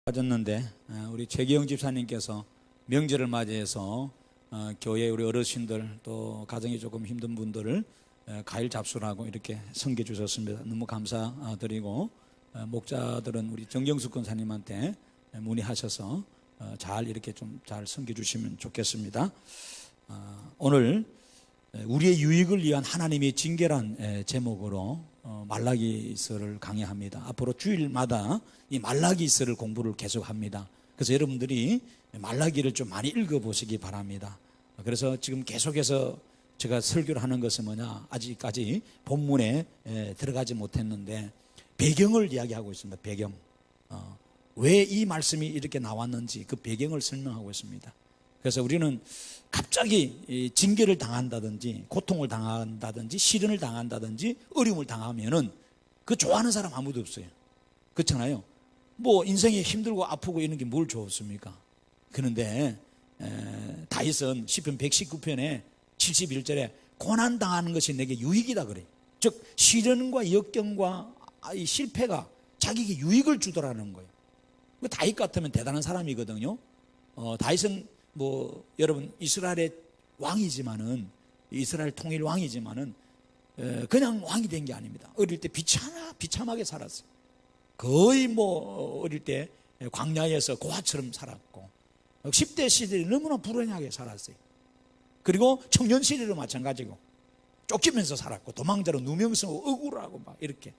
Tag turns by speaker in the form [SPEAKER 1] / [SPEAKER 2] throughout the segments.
[SPEAKER 1] 빠졌는데 우리 최기영 집사님께서 명절을 맞이해서 교회 우리 어르신들 또 가정이 조금 힘든 분들을 가일 잡수라고 이렇게 섬겨 주셨습니다. 너무 감사드리고 목자들은 우리 정경숙 권사님한테 문의하셔서 잘 이렇게 좀 잘 섬겨 주시면 좋겠습니다. 오늘 우리의 유익을 위한 하나님의 징계란 제목으로 말라기서를 강의합니다. 앞으로 주일마다 이 말라기서를 공부를 계속합니다. 그래서 여러분들이 말라기를 좀 많이 읽어보시기 바랍니다. 그래서 지금 계속해서 제가 설교를 하는 것은 뭐냐, 아직까지 본문에 들어가지 못했는데 배경을 이야기하고 있습니다. 배경, 왜 이 말씀이 이렇게 나왔는지 그 배경을 설명하고 있습니다. 그래서 우리는 갑자기 징계를 당한다든지 고통을 당한다든지 시련을 당한다든지 어려움을 당하면은 그 좋아하는 사람 아무도 없어요. 그렇잖아요. 뭐 인생이 힘들고 아프고 이런 게 뭘 좋습니까? 그런데 다윗은 시편 119편에 71절에 고난당하는 것이 내게 유익이다 그래요. 즉 시련과 역경과 이 실패가 자기에게 유익을 주더라는 거예요. 다윗 같으면 대단한 사람이거든요. 다윗은 뭐 여러분 이스라엘의 왕이지만은 이스라엘 통일 왕이지만은 그냥 왕이 된 게 아닙니다. 어릴 때 비참하게 살았어요. 거의 뭐 어릴 때 광야에서 고아처럼 살았고 10대 시절에 너무나 불행하게 살았어요. 그리고 청년 시절도 마찬가지고 쫓기면서 살았고 도망자로 누명 쓰고 억울하고 막 이렇게.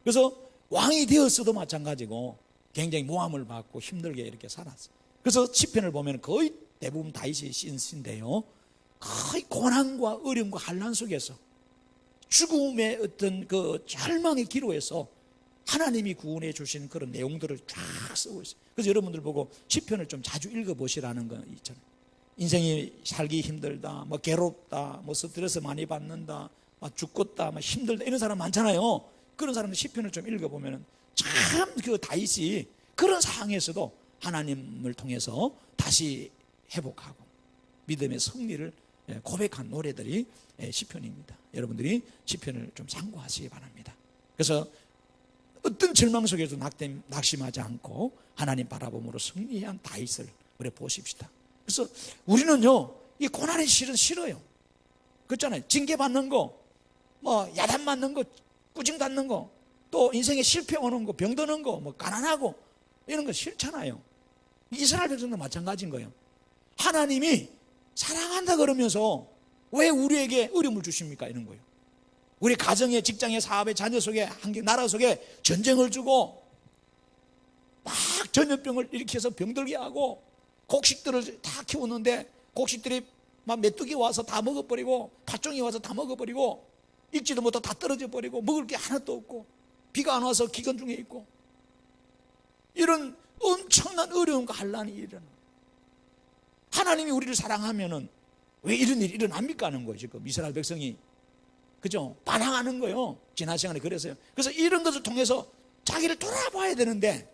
[SPEAKER 1] 그래서 왕이 되었어도 마찬가지고 굉장히 모함을 받고 힘들게 이렇게 살았어요. 그래서 시편을 보면 거의 대부분 다윗이 쓴 시인데요, 거의 고난과 어려움과 환난 속에서 죽음의 어떤 그 절망의 기로에서 하나님이 구원해 주신 그런 내용들을 쫙 쓰고 있어요. 그래서 여러분들 보고 시편을 좀 자주 읽어보시라는 거 있잖아요. 인생이 살기 힘들다, 뭐 괴롭다, 뭐 스트레스 많이 받는다, 막 죽겠다, 막 힘들다 이런 사람 많잖아요. 그런 사람들 시편을 좀 읽어보면 참 그 다윗이 그런 상황에서도 하나님을 통해서 다시 회복하고 믿음의 승리를 고백한 노래들이 시편입니다. 여러분들이 시편을 좀 참고하시기 바랍니다. 그래서 어떤 절망 속에도 낙심하지 않고 하나님 바라봄으로 승리한 다윗을 우리 보십시다. 그래서 우리는요, 이 고난의 실은 싫어요. 그렇잖아요. 징계받는 거, 뭐 야단 맞는 거, 꾸중 받는 거, 또 인생에 실패 오는 거, 병드는 거, 뭐 가난하고 이런 거 싫잖아요. 이스라엘 백성도 마찬가지인 거예요. 하나님이 사랑한다 그러면서 왜 우리에게 어려움을 주십니까? 이런 거예요. 우리 가정에, 직장에, 사업에, 자녀 속에, 환경, 나라 속에 전쟁을 주고 막 전염병을 일으켜서 병들게 하고 곡식들을 다 키우는데 곡식들이 막 메뚜기 와서 다 먹어버리고 팥종이 와서 다 먹어버리고 익지도 못하고 다 떨어져 버리고 먹을 게 하나도 없고 비가 안 와서 기근 중에 있고 이런 엄청난 어려움과 환난이 일어나. 하나님이 우리를 사랑하면은 왜 이런 일이 일어납니까 하는 거예요. 지금 이스라엘 백성이 그죠? 반항하는 거예요. 지난 시간에 그래서요. 그래서 이런 것을 통해서 자기를 돌아봐야 되는데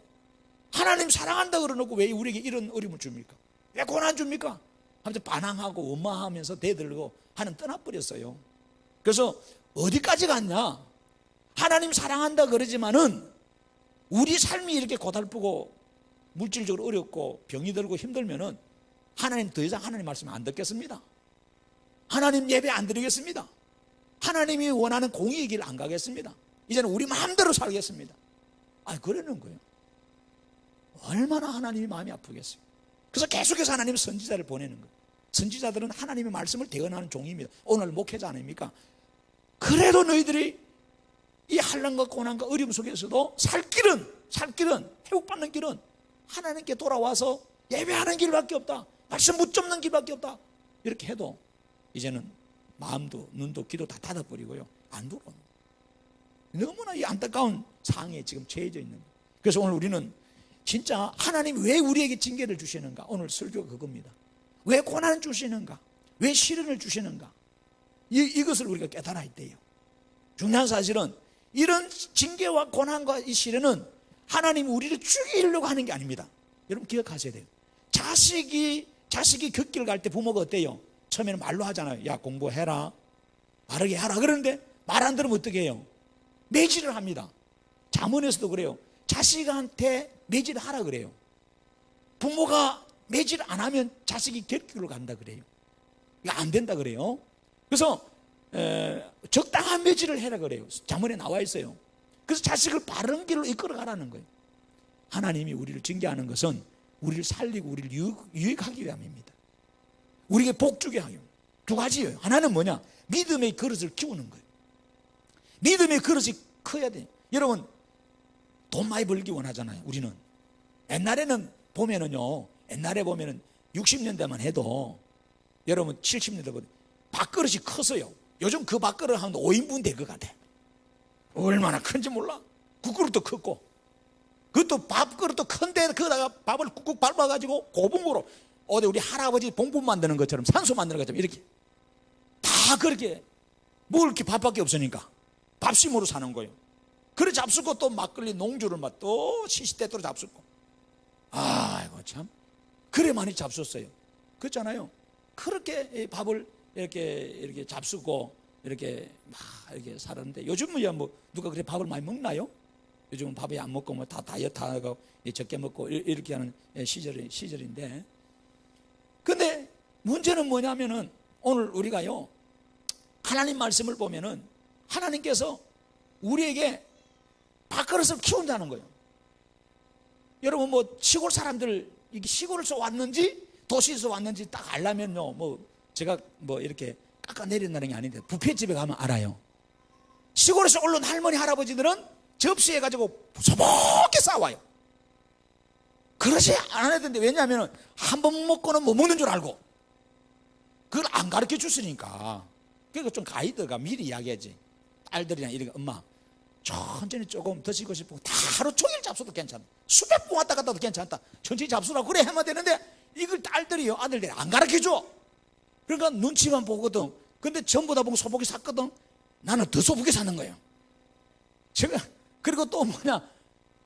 [SPEAKER 1] 하나님 사랑한다 그러놓고 왜 우리에게 이런 어려움을 줍니까? 왜 고난 줍니까? 하면서 반항하고 원망하면서 대들고 하나님 떠나버렸어요. 그래서 어디까지 갔냐? 하나님 사랑한다 그러지만은 우리 삶이 이렇게 고달프고 물질적으로 어렵고 병이 들고 힘들면은 하나님 더 이상 하나님 말씀 안 듣겠습니다. 하나님 예배 안 드리겠습니다. 하나님이 원하는 공의의 길 안 가겠습니다. 이제는 우리 마음대로 살겠습니다. 그러는 거예요. 얼마나 하나님이 마음이 아프겠어요. 그래서 계속해서 하나님은 선지자를 보내는 거예요. 선지자들은 하나님의 말씀을 대언하는 종입니다. 오늘 목회자 아닙니까? 그래도 너희들이 이 환난과 고난과 어려움 속에서도 살 길은 회복받는 길은 하나님께 돌아와서 예배하는 길밖에 없다. 말씀 묻잡는 길밖에 없다. 이렇게 해도 이제는 마음도 눈도 귀도 다 닫아버리고요, 안 들어옵니다. 너무나 이 안타까운 상황에 지금 처해져 있는 거예요. 그래서 오늘 우리는 진짜 하나님이 왜 우리에게 징계를 주시는가, 오늘 설교가 그겁니다. 왜 고난을 주시는가, 왜 시련을 주시는가, 이것을 우리가 깨달아야 돼요. 중요한 사실은 이런 징계와 고난과 이 시련은 하나님이 우리를 죽이려고 하는 게 아닙니다. 여러분 기억하셔야 돼요. 자식이 격기를 갈 때 부모가 어때요? 처음에는 말로 하잖아요. 야, 공부해라, 바르게 하라. 그런데 말 안 들으면 어떻게 해요? 매질을 합니다. 잠언에서도 그래요. 자식한테 매질을 하라 그래요. 부모가 매질 안 하면 자식이 결핍으로 간다 그래요. 이거 안 된다 그래요. 그래서 적당한 매질을 해라 그래요. 잠언에 나와 있어요. 그래서 자식을 바른 길로 이끌어 가라는 거예요. 하나님이 우리를 징계하는 것은 우리를 살리고 우리를 유익하기 위함입니다. 우리에게 복 주게 하기 위함. 두 가지예요. 하나는 뭐냐? 믿음의 그릇을 키우는 거예요. 믿음의 그릇이 커야 돼요. 여러분, 돈 많이 벌기 원하잖아요. 우리는 옛날에는 보면은요, 옛날에 보면은 60년대만 해도 여러분 70년대 보면 밥그릇이 컸어요. 요즘 그 밥그릇 한 5인분 될 것 같아. 얼마나 큰지 몰라. 국그릇도 컸고, 그것도 밥그릇도 큰데 거기다가 밥을 꾹꾹 밟아가지고 고봉으로 어디 우리 할아버지 봉분 만드는 것처럼, 산소 만드는 것처럼 이렇게 다 그렇게 먹을 게 밥밖에 없으니까 밥심으로 사는 거예요. 그래 잡수고 또 막걸리 농주를 막 또 시시때때로 잡수고. 아이고 참 그래 많이 잡sus어요. 그렇잖아요. 그렇게 밥을 이렇게 잡수고 이렇게 막 이렇게 살았는데, 요즘은 뭐 누가 그렇게 밥을 많이 먹나요? 요즘은 밥이 안 먹고 뭐 다 다이어트하고 적게 먹고 이렇게 하는 시절인데, 근데 문제는 뭐냐면은 오늘 우리가요, 하나님 말씀을 보면은 하나님께서 우리에게 밥그릇을 키운다는 거예요. 여러분 뭐 시골 사람들, 이게 시골에서 왔는지 도시에서 왔는지 딱 알려면요, 뭐 제가 뭐 이렇게 깎아내린다는 게 아닌데 뷔페집에 가면 알아요. 시골에서 올라온 할머니 할아버지들은 접시에 가지고 소복하게 싸와요. 그러지 않아야 되는데, 왜냐하면 한 번 먹고는 못 먹는 줄 알고 그걸 안 가르쳐 줬으니까. 그러니까 좀 가이드가 미리 이야기하지. 딸들이나 이렇게, 엄마 천천히 조금 드시고 싶고 다 하루 종일 잡숴도 괜찮아, 수백 번 왔다 갔다 도 괜찮다, 천천히 잡수라고 그래 하면 되는데, 이걸 딸들이요, 아들들이 안 가르쳐줘. 그러니까 눈치만 보거든. 근데 전부 다 보고 소복이 샀거든. 나는 더 소복이 사는 거예요. 제가 그리고 또 뭐냐,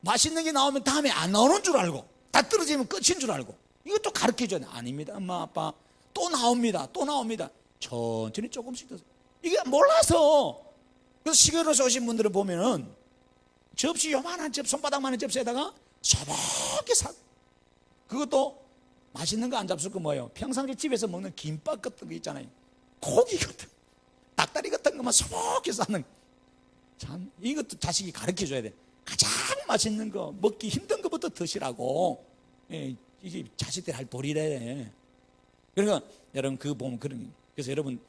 [SPEAKER 1] 맛있는 게 나오면 다음에 안 나오는 줄 알고, 다 떨어지면 끝인 줄 알고, 이것도 가르쳐줘야 돼. 아닙니다 엄마 아빠, 또 나옵니다, 또 나옵니다. 천천히 조금씩 드세요. 이게 몰라서. 그래서 시골에서 오신 분들을 보면은 접시 요만한 손바닥만한 접시에다가 소복하게 사, 그것도 맛있는 거 안 잡술 거 뭐예요? 평상시 집에서 먹는 김밥 같은 거 있잖아요. 고기 같은, 닭다리 같은 것만 소복하게 싸는. 참 이것도 자식이 가르쳐 줘야 돼. 가장 맛있는 거, 먹기 힘든 것부터 드시라고. 이게 자식들 할 도리래. 그러니까 여러분 그거 보면 그래서 여러분,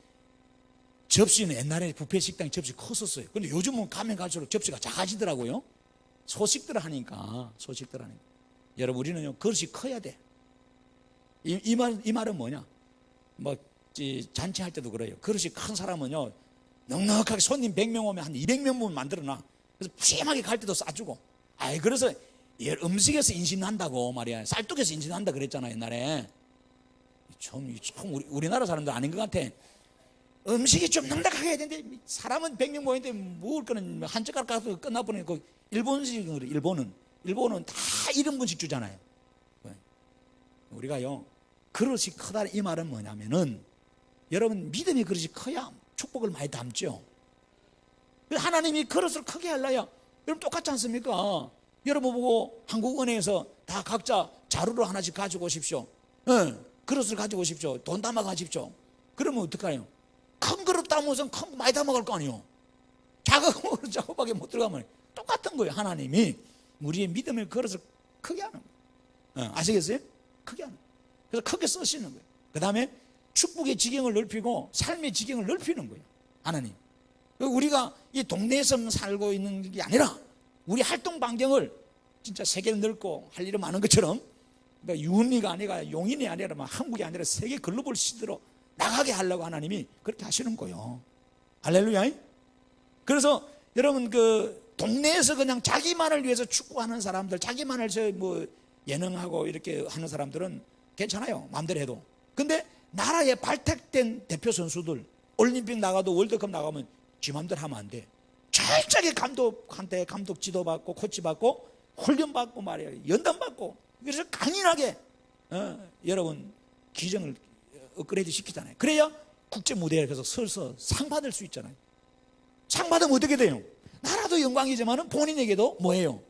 [SPEAKER 1] 접시는 옛날에 뷔페 식당에 접시 컸었어요. 근데 요즘은 가면 갈수록 접시가 작아지더라고요. 소식들 하니까. 여러분 우리는요, 그릇이 커야 돼. 이 말은 뭐냐, 뭐 잔치할 때도 그래요. 그릇이 큰 사람은요, 넉넉하게 손님 100명 오면 한 200명분 만들어놔. 그래서 푸짐하게 갈 때도 싸주고. 그래서 음식에서 인신난다고 말이야. 쌀국에서 인신난다 그랬잖아 옛날에. 참 우리나라 사람들 아닌 것 같아. 음식이 좀 넉넉하게 해야 되는데, 사람은 100명 모이는데 먹을 거는 한 젓가락 가서 끝나버리네. 그 일본식으로, 일본은 다 1인분씩 주잖아요. 우리가요, 그릇이 크다 이 말은 뭐냐면은, 여러분 믿음의 그릇이 커야 축복을 많이 담죠. 하나님이 그릇을 크게 하려야, 여러분 똑같지 않습니까? 여러분 보고 한국은행에서 다 각자 자루를 하나씩 가지고 오십시오. 그릇을 가지고 오십시오. 돈 담아 가십시오. 그러면 어떡해요? 큰 그릇 담으면 큰 거 많이 담아갈 거 아니에요. 작은 그릇 작업하게 못 들어가면 똑같은 거예요. 하나님이 우리의 믿음의 그릇을 크게 하는 거예요. 아시겠어요? 크게 하는 거예요. 그래서 크게 쓰시는 거예요. 그 다음에 축복의 지경을 넓히고 삶의 지경을 넓히는 거예요. 하나님. 우리가 이 동네에서 살고 있는 게 아니라 우리 활동 반경을 진짜 세계를 넓고 할 일은 많은 것처럼, 그러니까 유은미가 아니라 용인이 아니라 한국이 아니라 세계 글로벌 시대로 나가게 하려고 하나님이 그렇게 하시는 거예요. 할렐루야. 그래서 여러분 그 동네에서 그냥 자기만을 위해서 축구하는 사람들, 자기만을 뭐 예능하고 이렇게 하는 사람들은 괜찮아요, 마음대로 해도. 근데 나라에 발탁된 대표 선수들, 올림픽 나가도 월드컵 나가면 지 마음대로 하면 안 돼. 철저하게 감독한테 감독 지도받고 코치 받고 훈련 받고 말이에요, 연단 받고. 그래서 강인하게 여러분 기정을 업그레이드 시키잖아요. 그래야 국제 무대에 가서 서서 상 받을 수 있잖아요. 상 받으면 어떻게 돼요? 나라도 영광이지만 본인에게도 뭐예요?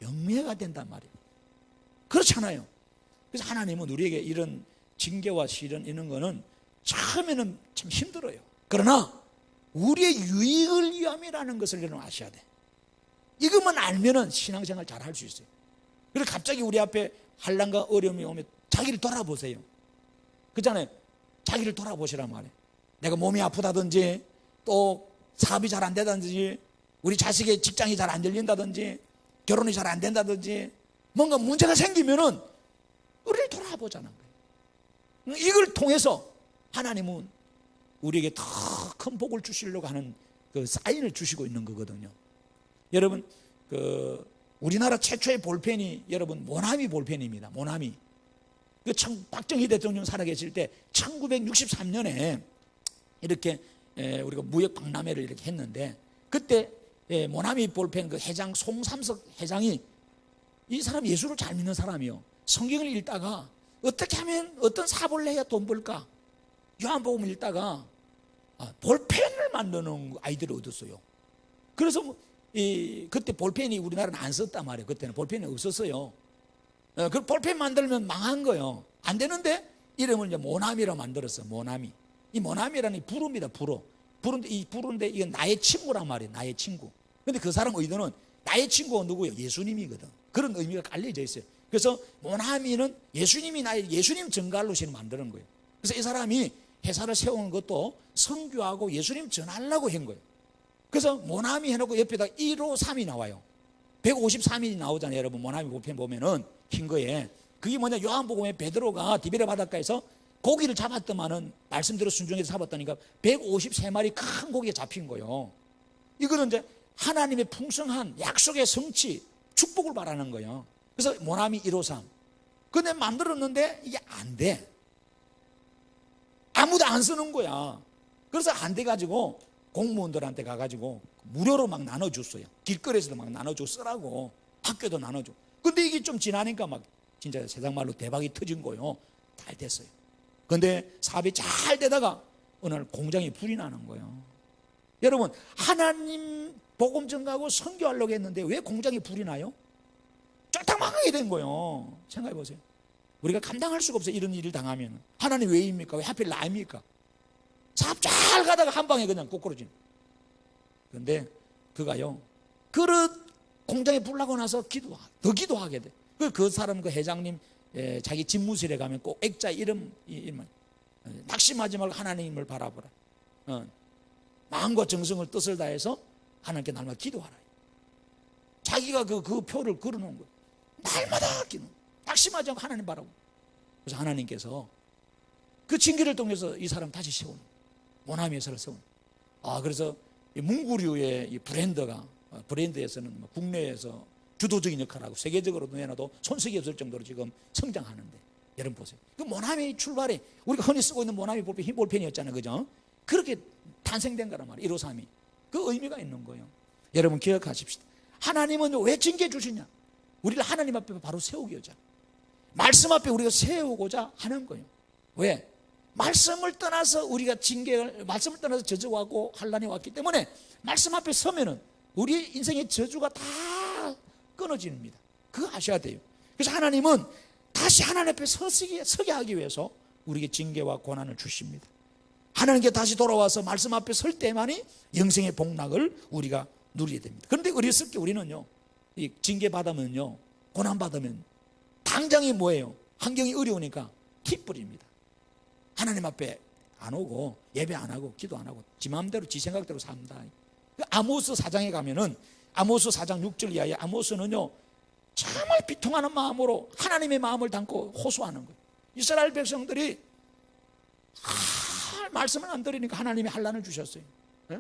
[SPEAKER 1] 영예가 된단 말이에요. 그렇잖아요. 그래서 하나님은 우리에게 이런 징계와 시련 이런 거는 처음에는 참 힘들어요. 그러나 우리의 유익을 위함이라는 것을 여러분 아셔야 돼. 이것만 알면은 신앙생활 잘 할 수 있어요. 그래서 갑자기 우리 앞에 환난과 어려움이 오면 자기를 돌아보세요. 그렇잖아요. 자기를 돌아보시란 말이에요. 내가 몸이 아프다든지 또 사업이 잘 안 되다든지 우리 자식의 직장이 잘 안 열린다든지 결혼이 잘 안 된다든지 뭔가 문제가 생기면은 우리를 돌아보자는 거예요. 이걸 통해서 하나님은 우리에게 더 큰 복을 주시려고 하는 그 사인을 주시고 있는 거거든요. 여러분, 우리나라 최초의 볼펜이 여러분 모나미 볼펜입니다. 모나미. 박정희 대통령 살아계실 때 1963년에 이렇게 우리가 무역 박람회를 이렇게 했는데 그때 모나미 볼펜 그 회장 송삼석 회장이 이 사람 예수를 잘 믿는 사람이요. 성경을 읽다가 어떻게 하면 어떤 사업을 해야 돈 벌까? 요한복음을 읽다가 볼펜을 만드는 아이디어를 얻었어요. 그래서 그때 볼펜이 우리나라는 안 썼단 말이에요. 그때는 볼펜이 없었어요. 그 볼펜 만들면 망한 거예요. 안 되는데 이름을 이제 모나미로 만들었어요. 모나미. 이 모나미라는 부르입니다. 부르인데 이건 나의 친구란 말이에요. 나의 친구. 근데 그 사람 의도는 나의 친구가 누구예요? 예수님이거든. 그런 의미가 깔려져 있어요. 그래서 모나미는 예수님 정갈로신을 만드는 거예요. 그래서 이 사람이 회사를 세우는 것도 선교하고 예수님 전하려고 한 거예요. 그래서 모나미 해놓고 옆에다 153이 나와요. 153이 나오잖아요. 여러분 모나미 볼펜 보면은 흰 거에 그게 뭐냐, 요한복음에 베드로가 디베레 바닷가에서 고기를 잡았더만은 말씀대로 순종해서 잡았다니까 153마리 큰 고기가 잡힌 거예요. 이거는 이제 하나님의 풍성한 약속의 성취 축복을 말하는 거예요. 그래서 모나미 153. 근데 만들었는데 이게 안 돼. 아무도 안 쓰는 거야. 그래서 안 돼가지고 공무원들한테 가가지고 무료로 막 나눠줬어요. 길거리에서도 막 나눠주고 쓰라고. 학교도 나눠줘. 근데 이게 좀 지나니까 막 진짜 세상 말로 대박이 터진 거예요. 잘 됐어요. 근데 사업이 잘 되다가 어느 날 공장에 불이 나는 거예요. 여러분, 하나님 복음 전가하고 선교하려고 했는데 왜 공장에 불이 나요? 쫄딱 망하게 된 거예요. 생각해 보세요. 우리가 감당할 수가 없어요. 이런 일을 당하면. 하나님 왜입니까? 왜 하필 나입니까? 사업 잘 가다가 한 방에 그냥 꼬꾸러지는. 그런데 그가요, 그릇 공장에 불 나고 나서 더 기도하게 돼. 그 사람, 그 회장님, 자기 집무실에 가면 꼭 액자 이름, 낙심하지 말고 하나님을 바라보라. 마음과 정성을 뜻을 다해서 하나님께 날마다 기도하라. 자기가 그 표를 걸어놓은 거예요. 날마다 기도. 낙심하지 않고 하나님 바라고. 그래서 하나님께서 그 징계를 통해서 이 사람 다시 세우는, 모나미 회사를 세우는. 그래서 문구류의 이 브랜드에서는 국내에서 주도적인 역할을 하고 세계적으로 내놔도 손색이 없을 정도로 지금 성장하는데, 여러분 보세요. 그 모나미 출발에 우리가 흔히 쓰고 있는 모나미 볼펜, 흰 볼펜이었잖아요. 그죠? 그렇게 탄생된 거란 말이에요. 153이. 그 의미가 있는 거예요. 여러분 기억하십시다. 하나님은 왜 징계 주시냐? 우리를 하나님 앞에 바로 세우기자, 말씀 앞에 우리가 세우고자 하는 거예요. 왜? 말씀을 떠나서 우리가 말씀을 떠나서 저주하고 환난이 왔기 때문에 말씀 앞에 서면은 우리 인생의 저주가 다 끊어집니다. 그거 아셔야 돼요. 그래서 하나님은 다시 하나님 앞에 서게 하기 위해서 우리에게 징계와 고난을 주십니다. 하나님께 다시 돌아와서 말씀 앞에 설 때만이 영생의 복락을 우리가 누리게 됩니다. 그런데 어렸을 때 우리는요, 이 징계 받으면요, 고난 받으면 당장이 뭐예요? 환경이 어려우니까 기쁘립니다. 하나님 앞에 안 오고 예배 안 하고 기도 안 하고 지 마음대로 지 생각대로 삽니다. 아모스 4장에 가면은 아모스 4장 6절 이하에 아모스는요, 정말 비통하는 마음으로 하나님의 마음을 담고 호소하는 거예요. 이스라엘 백성들이 말씀을 안 들으니까 하나님이 환난을 주셨어요. 네?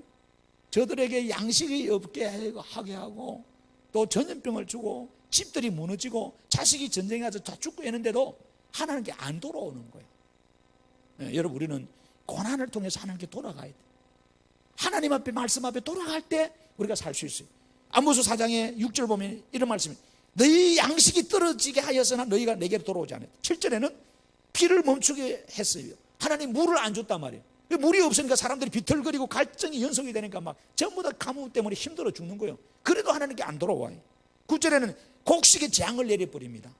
[SPEAKER 1] 저들에게 양식이 없게 하게 하고 또 전염병을 주고 집들이 무너지고 자식이 전쟁에 가서 다 죽고 했는데도 하나님께 안 돌아오는 거예요. 네, 여러분, 우리는 고난을 통해서 하나님께 돌아가야 돼요. 하나님 앞에 말씀 앞에 돌아갈 때 우리가 살 수 있어요. 아모스 4장의 6절 보면 이런 말씀이, 너희 양식이 떨어지게 하여서나 너희가 내게로 돌아오지 않았다. 7절에는 피를 멈추게 했어요. 하나님 물을 안 줬단 말이에요. 물이 없으니까 사람들이 비틀거리고 갈증이 연속이 되니까 막 전부 다 가뭄 때문에 힘들어 죽는 거예요. 그래도 하나님께 안 돌아와요. 9절에는 곡식에 재앙을 내려버립니다.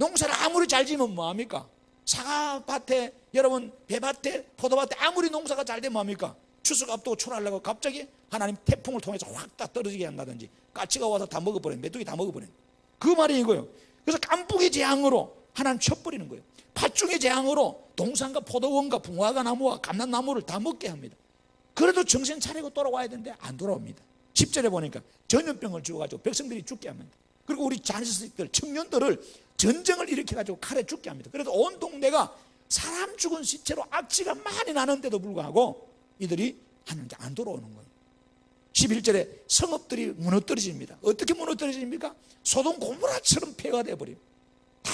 [SPEAKER 1] 농사를 아무리 잘 지으면 뭐합니까? 사과밭에, 여러분 배밭에, 포도밭에 아무리 농사가 잘 되면 뭐합니까? 추석 앞두고 출하려고 갑자기 하나님 태풍을 통해서 확 다 떨어지게 한다든지 까치가 와서 다 먹어버린, 메뚜기 다 먹어버린, 그 말이 이거예요. 그래서 깐풍의 재앙으로 하나님 쳐버리는 거예요. 팥중의 재앙으로 동산과 포도원과 무화과 나무와 감람나무를 다 먹게 합니다. 그래도 정신 차리고 돌아와야 되는데 안 돌아옵니다. 10절에 보니까 전염병을 주어가지고 백성들이 죽게 합니다. 그리고 우리 자식들, 청년들을 전쟁을 일으켜가지고 칼에 죽게 합니다. 그래서 온 동네가 사람 죽은 시체로 악취가 많이 나는데도 불구하고 이들이 하나님께 안 돌아오는 거예요. 11절에 성읍들이 무너뜨려집니다. 어떻게 무너뜨려집니까? 소돔 고모라처럼 폐가 되어버립니다. 다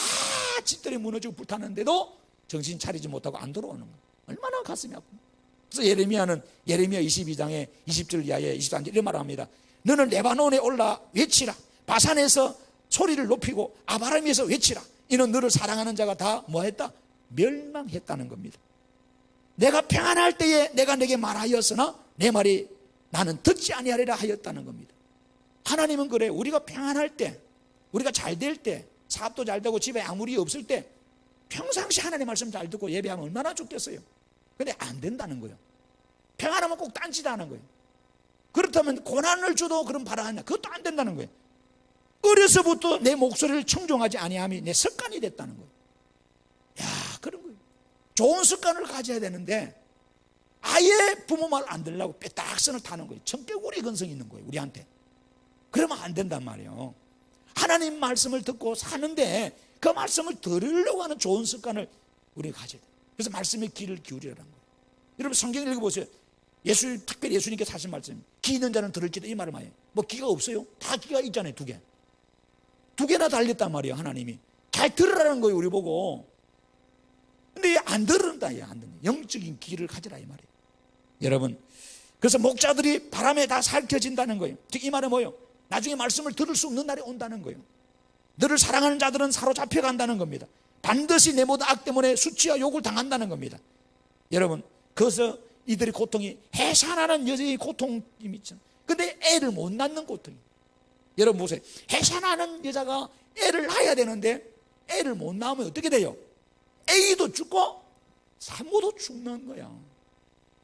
[SPEAKER 1] 집들이 무너지고 불타는데도 정신 차리지 못하고 안 돌아오는 거예요. 얼마나 가슴이 아픕니까? 그래서 예레미야는 예레미야 22장에 20절 이하에 23절 이런 말을 합니다. 너는 레바논에 올라 외치라. 바산에서 소리를 높이고 아바람에서 외치라. 이는 너를 사랑하는 자가 다 뭐했다? 멸망했다는 겁니다. 내가 평안할 때에 내가 내게 말하였으나 내 말이 나는 듣지 아니하리라 하였다는 겁니다. 하나님은 그래요. 우리가 평안할 때, 우리가 잘 될 때, 사업도 잘 되고 집에 아무 일 없을 때 평상시 하나님 말씀 잘 듣고 예배하면 얼마나 좋겠어요. 근데 안 된다는 거예요. 평안하면 꼭 딴짓하는 거예요. 그렇다면 고난을 줘도 그럼 바라냐? 그것도 안 된다는 거예요. 어려서부터 내 목소리를 청종하지 아니함이 내 습관이 됐다는 거예요. 야, 그런 거예요. 좋은 습관을 가져야 되는데 아예 부모 말 안 들으려고 빼딱선을 타는 거예요. 청개구리 근성이 있는 거예요, 우리한테. 그러면 안 된단 말이에요. 하나님 말씀을 듣고 사는데 그 말씀을 들으려고 하는 좋은 습관을 우리가 가져야 돼요. 그래서 말씀에 귀를 기울이라는 거예요. 여러분 성경 읽어보세요. 특별히 예수님께서 하신 말씀, 귀 있는 자는 들을지도 이 말을 많이 해요. 뭐 귀가 없어요? 다 귀가 있잖아요. 두 개나 달렸단 말이에요. 하나님이 잘 들으라는 거예요, 우리 보고. 근데 안 들은다. 안 듣는 영적인 귀를 가지라 이 말이에요. 여러분, 그래서 목자들이 바람에 다 살켜진다는 거예요. 즉 이 말은 뭐예요? 나중에 말씀을 들을 수 없는 날이 온다는 거예요. 너를 사랑하는 자들은 사로잡혀 간다는 겁니다. 반드시 내 모든 악 때문에 수치와 욕을 당한다는 겁니다. 여러분, 그래서 이들의 고통이 해산하는 여자의 고통이 있잖아요. 근데 애를 못 낳는 고통이. 여러분 보세요. 해산하는 여자가 애를 낳아야 되는데 애를 못 낳으면 어떻게 돼요? 애기도 죽고 산모도 죽는 거야.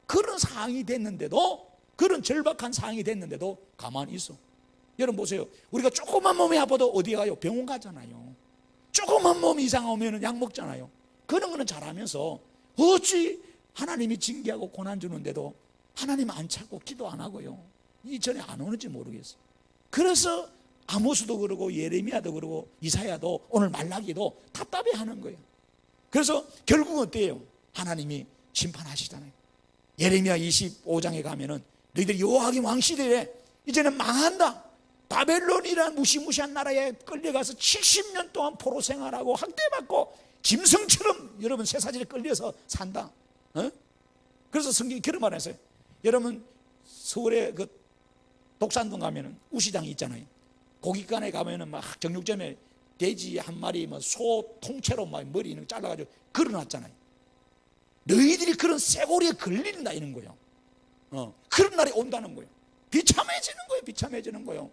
[SPEAKER 1] 그런 상황이 됐는데도, 그런 절박한 상황이 됐는데도 가만히 있어. 여러분 보세요. 우리가 조그만 몸이 아파도 어디 가요? 병원 가잖아요. 조그만 몸이 이상하면 약 먹잖아요. 그런 거는 잘하면서 어찌 하나님이 징계하고 고난 주는데도 하나님 안 찾고 기도 안 하고요. 이 전에 안 오는지 모르겠어요. 그래서 아모스도 그러고 예레미야도 그러고 이사야도 오늘 말라기도 답답해하는 거예요. 그래서 결국은 어때요? 하나님이 심판하시잖아요. 예레미야 25장에 가면은 너희들이 여호와김 왕 시대에 이제는 망한다. 바벨론이란 무시무시한 나라에 끌려가서 70년 동안 포로 생활하고 학대받고 짐승처럼 여러분 쇠사슬에 끌려서 산다. 그래서 성경이 그런 말을 했어요. 여러분 서울에 그 독산동 가면은 우시장이 있잖아요. 고깃간에 가면은 막 정육점에 돼지 한 마리, 뭐 소 통째로 막 머리 있는 거 잘라가지고 걸어놨잖아요. 너희들이 그런 쇠고리에 걸린다 이런 거예요. 그런 날이 온다는 거예요. 비참해지는 거예요. 비참해지는 거예요.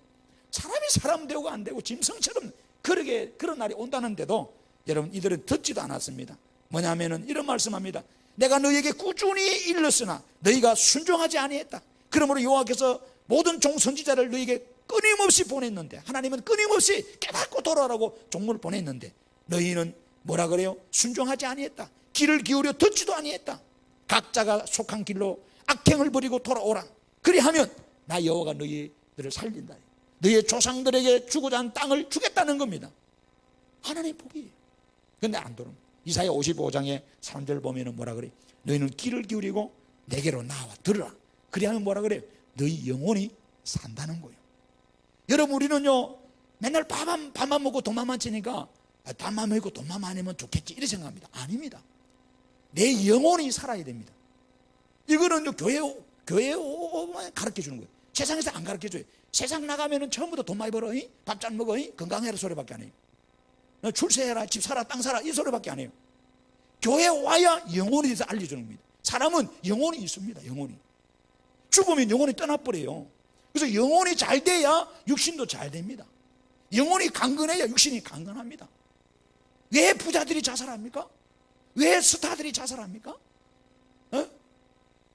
[SPEAKER 1] 사람이 사람 되고 안 되고 짐승처럼 그런 날이 온다는데도 여러분 이들은 듣지도 않았습니다. 뭐냐면은 이런 말씀합니다. 내가 너희에게 꾸준히 일렀으나 너희가 순종하지 아니했다. 그러므로 여호와께서 모든 종 선지자를 너희에게 끊임없이 보냈는데, 하나님은 끊임없이 깨닫고 돌아오라고 종문을 보냈는데 너희는 뭐라 그래요? 순종하지 아니했다. 귀를 기울여 듣지도 아니했다. 각자가 속한 길로 악행을 버리고 돌아오라. 그리하면 나 여호와가 너희들을 살린다. 너희의 조상들에게 주고자 하는 땅을 주겠다는 겁니다. 하나님 복이에요. 그런데 안 돌아옵니다. 이사야 55장에 3절 보면은 뭐라 그래요? 너희는 귀를 기울이고 내게로 나와 들으라. 그리하면 뭐라 그래요? 너희 영혼이 산다는 거예요. 여러분 우리는요 맨날 밥만 먹고 돈만 치니까 밥만 먹고 돈만 많으면 좋겠지 이렇게 생각합니다. 아닙니다. 내 영혼이 살아야 됩니다. 이거는 교회만 가르쳐 주는 거예요. 세상에서 안 가르쳐 줘요. 세상 나가면은 처음부터 돈 많이 벌어, 밥 잘 먹어, 건강해라 소리밖에 안 해요. 출세해라, 집 사라, 땅 사라 이 소리밖에 안 해요. 교회 와야 영혼에 대해서 알려주는 겁니다. 사람은 영혼이 있습니다. 영혼이 죽으면 영혼이 떠나버려요. 그래서 영혼이 잘 돼야 육신도 잘 됩니다. 영혼이 강건해야 육신이 강건합니다. 왜 부자들이 자살합니까? 왜 스타들이 자살합니까?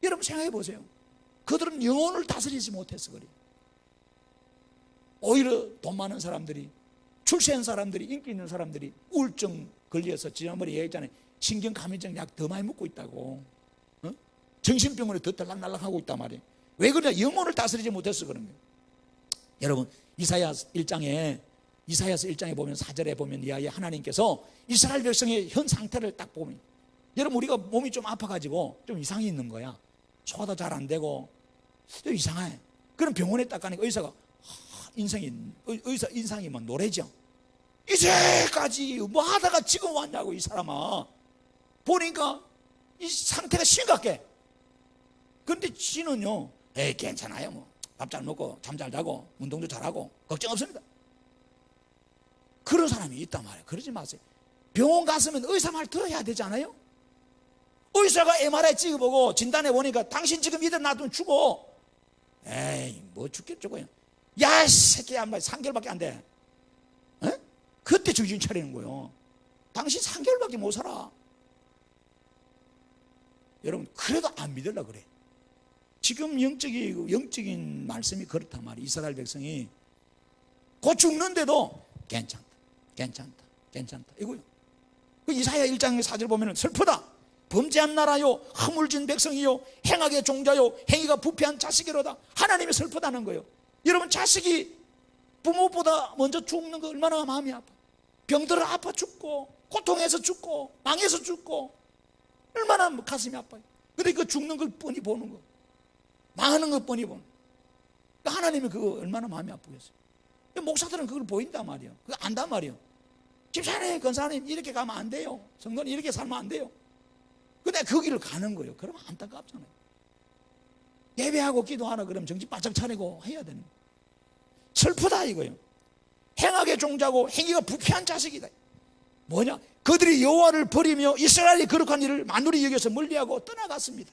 [SPEAKER 1] 여러분 생각해 보세요. 그들은 영혼을 다스리지 못해서 그래요. 오히려 돈 많은 사람들이, 출세한 사람들이, 인기 있는 사람들이 우울증 걸려서 지난번에 얘기했잖아요. 신경감염증 약 더 많이 먹고 있다고. 정신병원에 더 들락날락하고 있단 말이에요. 왜 그러냐? 영혼을 다스리지 못해서 그런 거예요. 여러분 이사야서 1장에 보면 4절에 보면 이하에 하나님께서 이스라엘 백성의 현 상태를 딱 보면, 여러분 우리가 몸이 좀 아파가지고 좀 이상이 있는 거야. 소화도 잘 안 되고 또 이상해. 그럼 병원에 딱 가니까 의사가 의사 인상이 막 노래죠. 이제까지 뭐 하다가 지금 왔냐고. 이 사람아 보니까 이 상태가 심각해. 근데 지는요, 에이 괜찮아요, 뭐 밥 잘 먹고 잠 잘 자고 운동도 잘하고 걱정 없습니다. 그런 사람이 있단 말이에요. 그러지 마세요. 병원 갔으면 의사 말 들어야 되지 않아요? 의사가 MRI 찍어보고 진단해 보니까 당신 지금 이대로 놔두면 죽어. 에이 뭐 죽겠 죽어요. 야 이 새끼야, 3개월밖에 안 돼. 에? 그때 정신 차리는 거예요. 당신 3개월밖에 못 살아. 여러분 그래도 안 믿으려고 그래. 지금 영적인 말씀이 그렇단 말이에요. 이스라엘 백성이 곧 죽는데도 괜찮다 이거요. 그 이사야 1장 4절 보면 슬프다. 범죄한 나라요, 허물진 백성이요, 행악의 종자요, 행위가 부패한 자식이로다. 하나님이 슬프다는 거예요. 여러분 자식이 부모보다 먼저 죽는 거 얼마나 마음이 아파. 병들어 아파 죽고, 고통해서 죽고, 망해서 죽고, 얼마나 가슴이 아파요. 근데 그 죽는 걸 뻔히 보는 거, 망하는 걸 뻔히 보는 거, 하나님이 그거 얼마나 마음이 아프겠어요. 목사들은 그걸 보인단 말이에요. 그거 안단 말이에요. 집사님, 권사님 이렇게 가면 안 돼요. 성도는 이렇게 살면 안 돼요. 근데 그 길을 가는 거예요. 그러면 안타깝잖아요. 예배하고 기도하라 그러면 정신 바짝 차리고 해야 되는 거예요. 슬프다 이거예요. 행악의 종자고 행위가 부패한 자식이다. 뭐냐? 그들이 여호와를 버리며 이스라엘이 거룩한 일을 만물이 여겨서 멀리하고 떠나갔습니다.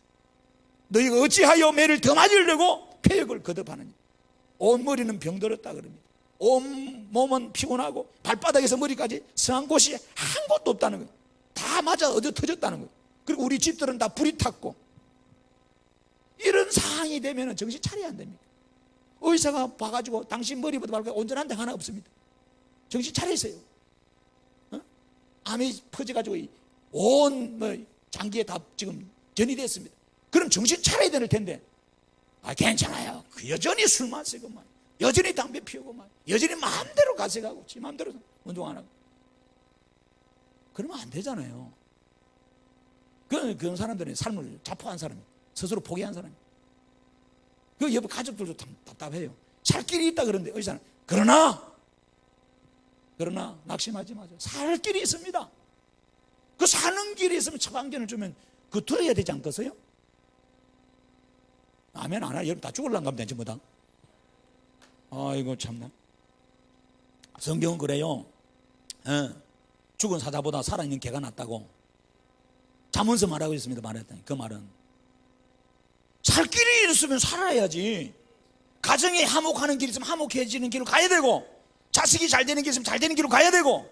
[SPEAKER 1] 너희가 어찌하여 매를 더 맞으려고 폐역을 거듭하느냐. 온 머리는 병들었다 그럽니다. 온 몸은 피곤하고 발바닥에서 머리까지 성한 곳이 한 곳도 없다는 거예요. 다 맞아 어디 터졌다는 거예요. 그리고 우리 집들은 다 불이 탔고. 이런 상황이 되면 정신 차려야 안 됩니까? 의사가 봐가지고 당신 머리부터 발까지 온전한 데 하나 없습니다. 정신 차리세요. 암이 퍼져가지고 온 장기에 다 지금 전이 됐습니다. 그럼 정신 차려야 될 텐데, 괜찮아요. 여전히 술 마시고 여전히 담배 피우고 여전히 마음대로 가져가고 지 마음대로 운동 안 하고 그러면 안 되잖아요. 그런 사람들은 삶을 자포한 사람이에요. 스스로 포기한 사람이에요. 그 옆에 가족들도 답답해요. 살 길이 있다 그러는데 의사는 그러나 낙심하지 마세요. 살 길이 있습니다. 그 사는 길이 있으면 처방전을 주면 그거 들어야 되지 않겠어요? 아멘 안 하. 여러분 다 죽을란 가면 되지 뭐다. 아이고 참나. 성경은 그래요. 죽은 사자보다 살아있는 개가 낫다고 잠언서 말하고 있습니다. 말했더니 그 말은 살 길이 있으면 살아야지. 가정이 화목하는 길이 있으면 화목해지는 길로 가야 되고, 자식이 잘 되는 길이 있으면 잘 되는 길로 가야 되고,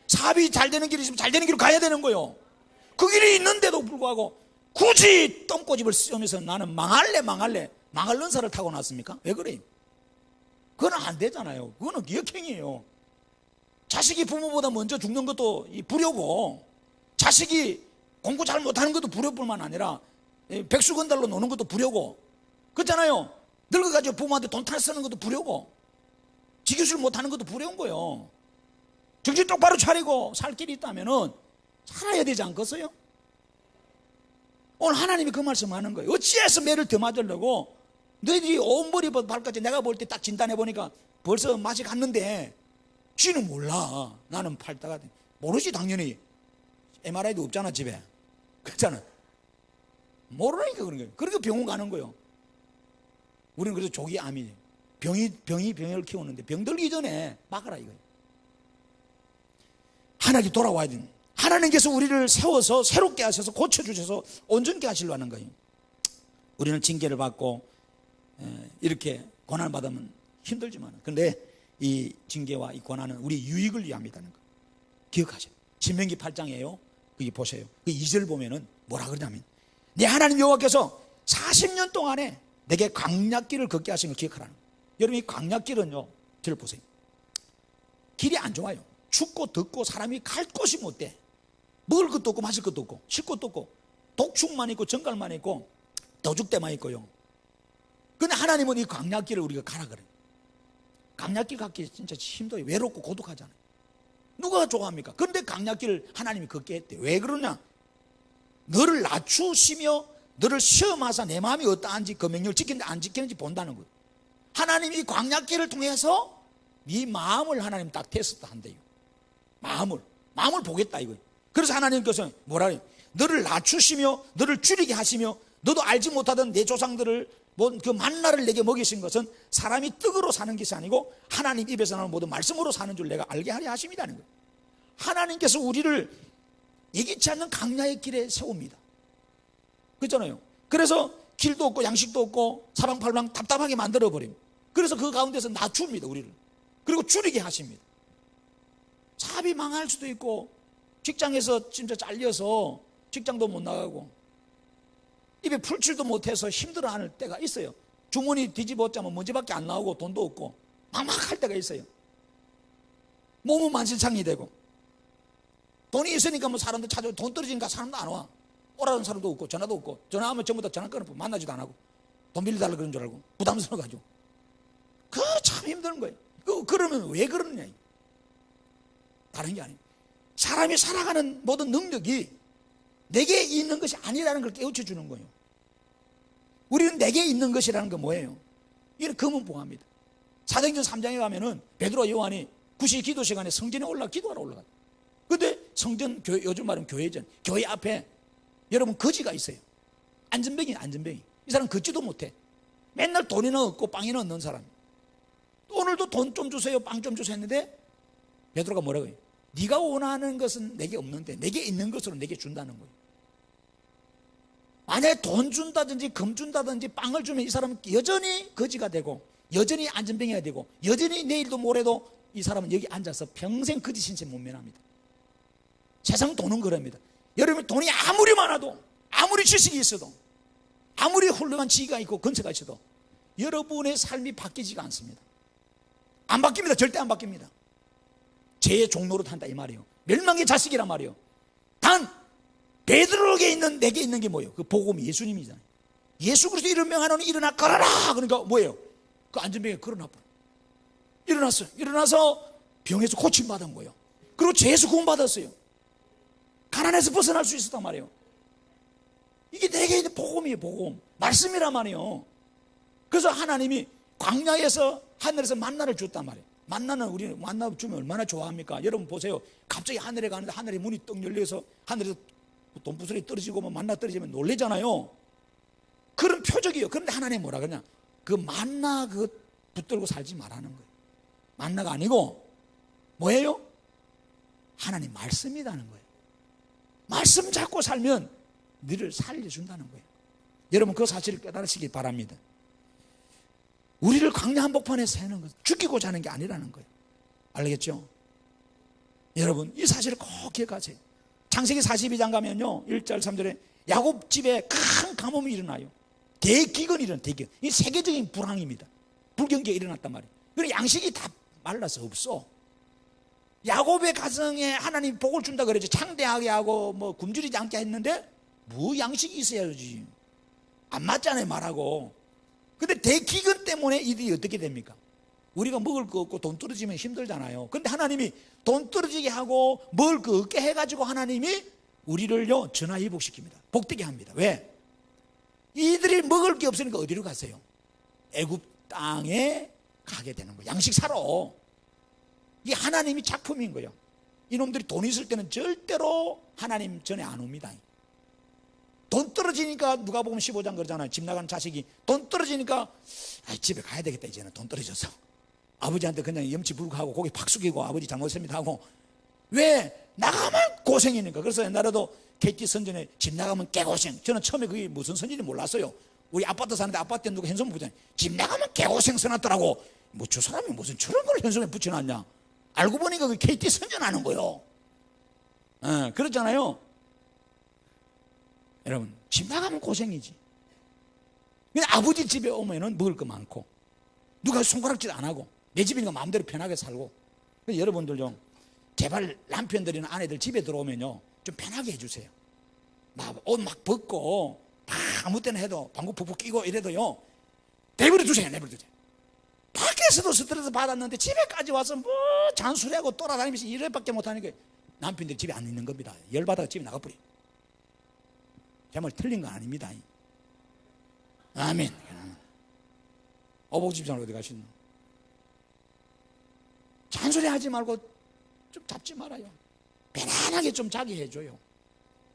[SPEAKER 1] 사업이 잘 되는 길이 있으면 잘 되는 길로 가야 되는 거예요. 그 길이 있는데도 불구하고 굳이 똥꼬집을 씌우면서 나는 망할 은사를 타고 났습니까? 왜 그래요? 그건 안 되잖아요. 그거는 역행이에요. 자식이 부모보다 먼저 죽는 것도 불효고, 자식이 공부 잘 못하는 것도 불효뿐만 아니라 백수건달로 노는 것도 불효고, 그렇잖아요. 늙어가지고 부모한테 돈 타 쓰는 것도 불효고, 지기술 못하는 것도 불효인 거예요. 정신 똑바로 차리고 살 길이 있다면 살아야 되지 않겠어요? 오늘 하나님이 그 말씀하는 거예요. 어찌해서 매를 더 맞으려고 너희들이 온 머리부터 발까지 내가 볼 때 딱 진단해 보니까 벌써 맛이 갔는데 쥐는 몰라. 나는 팔다가 모르지. 당연히 MRI도 없잖아 집에. 그렇잖아. 모르니까 그런 거예요. 그러니까 병원 가는 거예요. 우리는 그래서 조기 암이 병이 병을 키우는데 병들기 전에 막아라 이거예요. 하나님 돌아와야 돼요. 하나님께서 우리를 세워서 새롭게 하셔서 고쳐주셔서 온전케 하시려고 하는 거예요. 우리는 징계를 받고 이렇게 고난을 받으면 힘들지만, 그런데 이 징계와 이 고난은 우리 유익을 위함이라는 거 기억하세요. 신명기 8장이에요. 거기 보세요. 그 2절 보면은 뭐라 그러냐면, 내 하나님 여호와께서 40년 동안에 내게 광야길을 걷게 하신 걸 기억하라는 거예요. 여러분, 이 광야길은요, 저를 보세요. 길이 안 좋아요. 춥고 덥고 사람이 갈 곳이 못 돼. 먹을 것도 없고 마실 것도 없고 쉴 것도 없고 독축만 있고 정갈만 있고 더죽대만 있고요. 근데 하나님은 이 광야길을 우리가 가라 그래요. 광야길 걷기 진짜 힘들어요. 외롭고 고독하잖아요. 누가 좋아합니까? 그런데 광야길을 하나님이 걷게 했대. 왜 그러냐? 너를 낮추시며 너를 시험하사 내 마음이 어떠한지 그 명령을 지키는지 안 지키는지 본다는 거예요. 하나님이 이 광야길을 통해서 네 마음을 하나님 딱 테스트 한대요. 마음을 보겠다 이거예요. 그래서 하나님께서 뭐라 해요? 너를 낮추시며 너를 줄이게 하시며 너도 알지 못하던 내 조상들을 그 만나를 내게 먹이신 것은 사람이 떡으로 사는 것이 아니고 하나님 입에서 나오는 모든 말씀으로 사는 줄 내가 알게 하려 하심이라는 거예요. 하나님께서 우리를 예기치 않는 강야의 길에 세웁니다. 그렇잖아요. 그래서 길도 없고 양식도 없고 사방팔방 답답하게 만들어버립니다. 그래서 그 가운데서 낮춥니다, 우리를. 그리고 줄이게 하십니다. 사업이 망할 수도 있고 직장에서 진짜 잘려서 직장도 못 나가고 입에 풀칠도 못해서 힘들어하는 때가 있어요. 주머니 뒤집어짜면 먼지밖에 안 나오고 돈도 없고 막막할 때가 있어요. 몸은 만신창이 되고 돈이 있으니까 뭐 사람들 찾아오고 돈 떨어지니까 사람도 안 와. 오라는 사람도 없고 전화도 없고 전화하면 전부 다 전화 끊고 만나지도 안 하고 돈 빌려달라 그런 줄 알고 부담스러워가지고 그 참 힘든 거예요. 그러면 왜 그러느냐? 다른 게 아니에요. 사람이 살아가는 모든 능력이 내게 있는 것이 아니라는 걸 깨우쳐 주는 거예요. 우리는 내게 있는 것이라는 건 뭐예요? 이는 검은봉합니다. 사도행전 3장에 가면은 베드로와 요한이 구시 기도 시간에 성전에 기도하러 올라가요. 근데 성전, 요즘 말하면 교회전, 교회 앞에 여러분 거지가 있어요. 안전뱅이. 이 사람 걷지도 못해. 맨날 돈이나 얻고 빵이나 얻는 사람. 오늘도 돈 좀 주세요, 빵 좀 주세요 했는데 베드로가 뭐라고 해요? 네가 원하는 것은 내게 없는데 내게 있는 것으로 내게 준다는 거예요. 만약에 돈 준다든지 금 준다든지 빵을 주면 이 사람은 여전히 거지가 되고 여전히 안전뱅이가 되고 여전히 내일도 모레도 이 사람은 여기 앉아서 평생 거지 신세 못 면합니다. 세상 돈은 그럽니다. 여러분, 돈이 아무리 많아도 아무리 지식이 있어도 아무리 훌륭한 지위가 있고 건세가 있어도 여러분의 삶이 바뀌지가 않습니다. 안 바뀝니다. 절대 안 바뀝니다. 죄의 종로로 한다 이 말이에요. 멸망의 자식이란 말이에요. 단 베드로에게 있는 내게 있는 게 뭐예요? 그 복음이 예수님이잖아요. 예수 그리스도 이름 명하노니 일어나 걸어라. 그러니까 뭐예요? 그 안전병에 걸어놔 버려. 일어났어요. 일어나서 병에서 고침받은 거예요. 그리고 죄에서 구원받았어요. 가난에서 벗어날 수 있었단 말이에요. 이게 내게 있는 복음이에요. 복음. 말씀이란 말이에요. 그래서 하나님이 광야에서 하늘에서 만나를 줬단 말이에요. 만나는 우리 만나 주면 얼마나 좋아합니까? 여러분 보세요. 갑자기 하늘에 가는데 하늘에 문이 떡 열려서 하늘에서 돈부스러기 떨어지고 뭐 만나 떨어지면 놀래잖아요. 그런 표적이에요. 그런데 하나님 뭐라 그러냐? 그 만나 그 붙들고 살지 말라는 거예요. 만나가 아니고 뭐예요? 하나님 말씀이라는 거예요. 말씀 잡고 살면 너를 살려준다는 거예요. 여러분 그 사실을 깨달으시기 바랍니다. 우리를 광야 한복판에 세는 것은 죽이고자 하는 게 아니라는 거예요. 알겠죠? 여러분 이 사실을 꼭 기억하세요. 창세기 42장 가면요 1절 3절에 야곱 집에 큰 가뭄이 일어나요. 대기근이 일어나요. 대기근. 이 세계적인 불황입니다. 불경기가 일어났단 말이에요. 그래서 양식이 다 말라서 없어. 야곱의 가정에 하나님 복을 준다 그러죠. 창대하게 하고 뭐 굶주리지 않게 했는데 뭐 양식이 있어야지. 안 맞잖아요 말하고. 근데 대기근 때문에 이들이 어떻게 됩니까? 우리가 먹을 거 없고 돈 떨어지면 힘들잖아요. 근데 하나님이 돈 떨어지게 하고 먹을 거 없게 해가지고 하나님이 우리를요 전화위복시킵니다. 복되게 합니다. 왜? 이들이 먹을 게 없으니까 어디로 갔어요? 애굽 땅에 가게 되는 거예요. 양식 사러. 이게 하나님이 작품인 거예요. 이놈들이 돈 있을 때는 절대로 하나님 전에 안 옵니다. 돈 떨어지니까 누가 보면 15장 그러잖아요. 집 나가는 자식이 돈 떨어지니까 집에 가야 되겠다. 이제는 돈 떨어져서 아버지한테 그냥 염치 부르고 고개 팍 숙이고 아버지 잘못했습니다 하고. 왜? 나가면 고생이니까. 그래서 옛날에도 KT 선전에 집 나가면 개고생. 저는 처음에 그게 무슨 선전인지 몰랐어요. 우리 아파트 사는데 아파트에 누가 현수막 붙여놨냐. 집 나가면 개고생 써놨더라고. 뭐 저 사람이 무슨 저런 걸 현수막에 붙여놨냐. 알고 보니까 그 KT 선전하는 거예요. 그렇잖아요. 여러분, 집 나가면 고생이지. 근데 아버지 집에 오면은 먹을 거 많고, 누가 손가락질 안 하고, 내 집이니까 마음대로 편하게 살고. 그래서 여러분들 좀 제발 남편들이나 아내들 집에 들어오면요, 좀 편하게 해주세요. 옷 막 벗고 다 아무 때나 해도 방구 푹푹 끼고 이래도요, 내버려 두세요. 밖에서도 스트레스 받았는데 집에까지 와서 뭐 잔소리하고 돌아다니면서 일밖에 못하니까 남편들이 집에 안 있는 겁니다. 열받아서 집에 나가버려. 제 말 틀린 거 아닙니다. 아멘. 어복집사는 어디 가시노? 잔소리 하지 말고 좀 잡지 말아요. 편안하게 좀 자게 해줘요.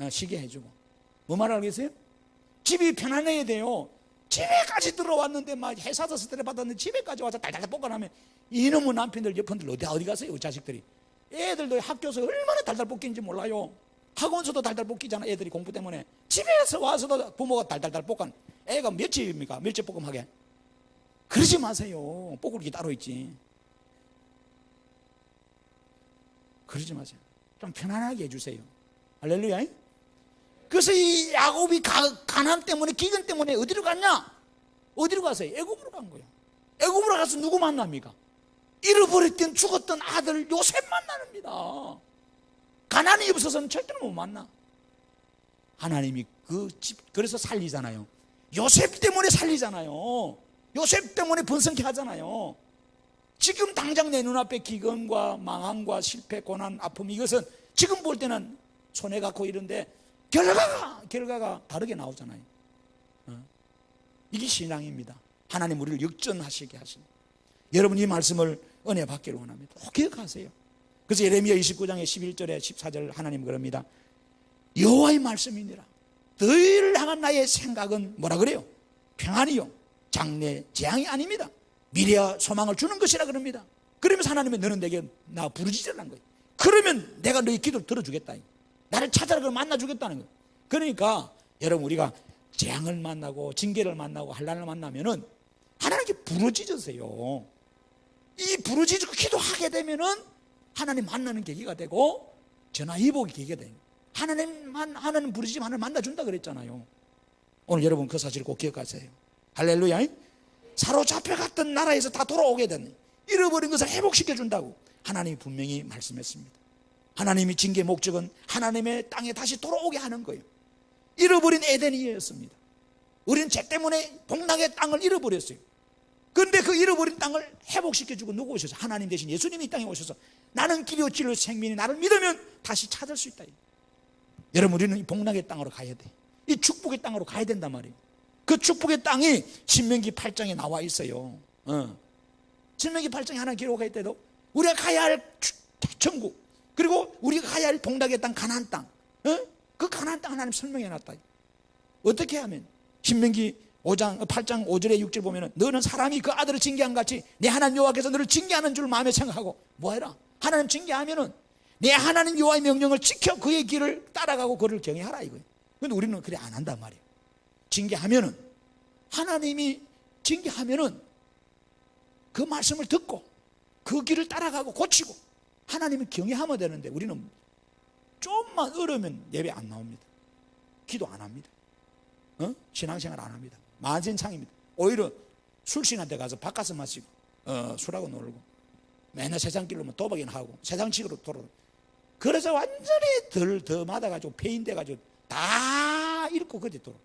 [SPEAKER 1] 쉬게 해주고. 뭐 말하겠어요? 집이 편안해야 돼요. 집에까지 들어왔는데 막 회사에서 스트레스 받았는데 집에까지 와서 달달달 볶아나면 이놈의 남편들 여편들 어디 가세요? 그 자식들이. 애들도 학교에서 얼마나 달달 볶이는지 몰라요. 학원에서도 달달 볶이잖아. 애들이 공부 때문에. 집에서 와서도 부모가 달달달 볶아. 애가 몇집입니까? 멸치볶음 하게. 그러지 마세요. 볶을 게 따로 있지. 그러지 마세요. 좀 편안하게 해주세요. 할렐루야. 그래서 이 야곱이 가난 때문에, 기근 때문에 어디로 갔냐? 어디로 갔어요? 애굽으로 간 거예요. 애굽으로 가서 누구 만납니까? 잃어버렸던 죽었던 아들 요셉 만납니다. 가난이 없어서는 절대로 못 만나. 하나님이 그 집, 그래서 살리잖아요. 요셉 때문에 살리잖아요. 요셉 때문에 번성케 하잖아요. 지금 당장 내 눈앞에 기근과 망함과 실패, 고난, 아픔, 이것은 지금 볼 때는 손해 갖고 이런데 결과가 다르게 나오잖아요. 이게 신앙입니다. 하나님 우리를 역전하시게 하신. 여러분 이 말씀을 은혜 받기를 원합니다. 꼭 기억하세요. 그래서 예레미야 29장의 11절에 14절 하나님 그럽니다. 여호와의 말씀이니라. 너희를 향한 나의 생각은 뭐라 그래요? 평안이요 장래 재앙이 아닙니다. 미래와 소망을 주는 것이라 그럽니다. 그러면서 하나님은 너는 내게 나 부르짖으라는 거예요. 그러면 내가 너희 기도를 들어주겠다. 나를 찾아라 그러면 만나주겠다는 거예요. 그러니까 여러분 우리가 재앙을 만나고 징계를 만나고 환난을 만나면은 하나님께 부르짖으세요. 이 부르짖고 기도하게 되면은 하나님 만나는 계기가 되고 전화위복의 계기가 돼요. 하나님 부르짖으면 하나님 만나준다 그랬잖아요. 오늘 여러분 그 사실을 꼭 기억하세요. 할렐루야. 사로잡혀갔던 나라에서 다 돌아오게 된, 잃어버린 것을 회복시켜준다고 하나님이 분명히 말씀했습니다. 하나님이 징계의 목적은 하나님의 땅에 다시 돌아오게 하는 거예요. 잃어버린 에덴이었습니다. 우리는 죄 때문에 복락의 땅을 잃어버렸어요. 그런데 그 잃어버린 땅을 회복시켜주고 누구 오셔서? 하나님 대신 예수님이 이 땅에 오셔서 나는 길이요 진리요 생명이 나를 믿으면 다시 찾을 수 있다. 여러분 우리는 이 복락의 땅으로 가야 돼. 이 축복의 땅으로 가야 된단 말이에요. 그 축복의 땅이 신명기 8장에 나와 있어요. 신명기 8장에 하나 기록할 때도 우리가 가야 할 천국, 그리고 우리가 가야 할 복락의 땅 가나안 땅, 그 가나안 땅 하나님 설명해놨다. 어떻게 하면? 신명기 8장 5절에 6절 보면은 너는 사람이 그 아들을 징계한 같이 내 하나님 여호와께서 너를 징계하는 줄 마음에 생각하고 뭐해라? 하나님 징계하면은 내 하나님 여호와의 명령을 지켜 그의 길을 따라가고 그를 경외하라 이거예요. 그런데 우리는 그래 안 한단 말이에요. 징계하면은, 하나님이 징계하면은 그 말씀을 듣고 그 길을 따라가고 고치고 하나님을 경외하면 되는데 우리는 좀만 어려우면 예배 안 나옵니다. 기도 안 합니다. 신앙생활 안 합니다. 만신창입니다. 오히려 술신한테 가서 바꿔서 마시고 술하고 놀고 맨날 세상길로 도박이나 하고 세상식으로 돌아다니고, 그래서 완전히 더 맞아가지고 폐인돼가지고 다 잃고 그래 돌아.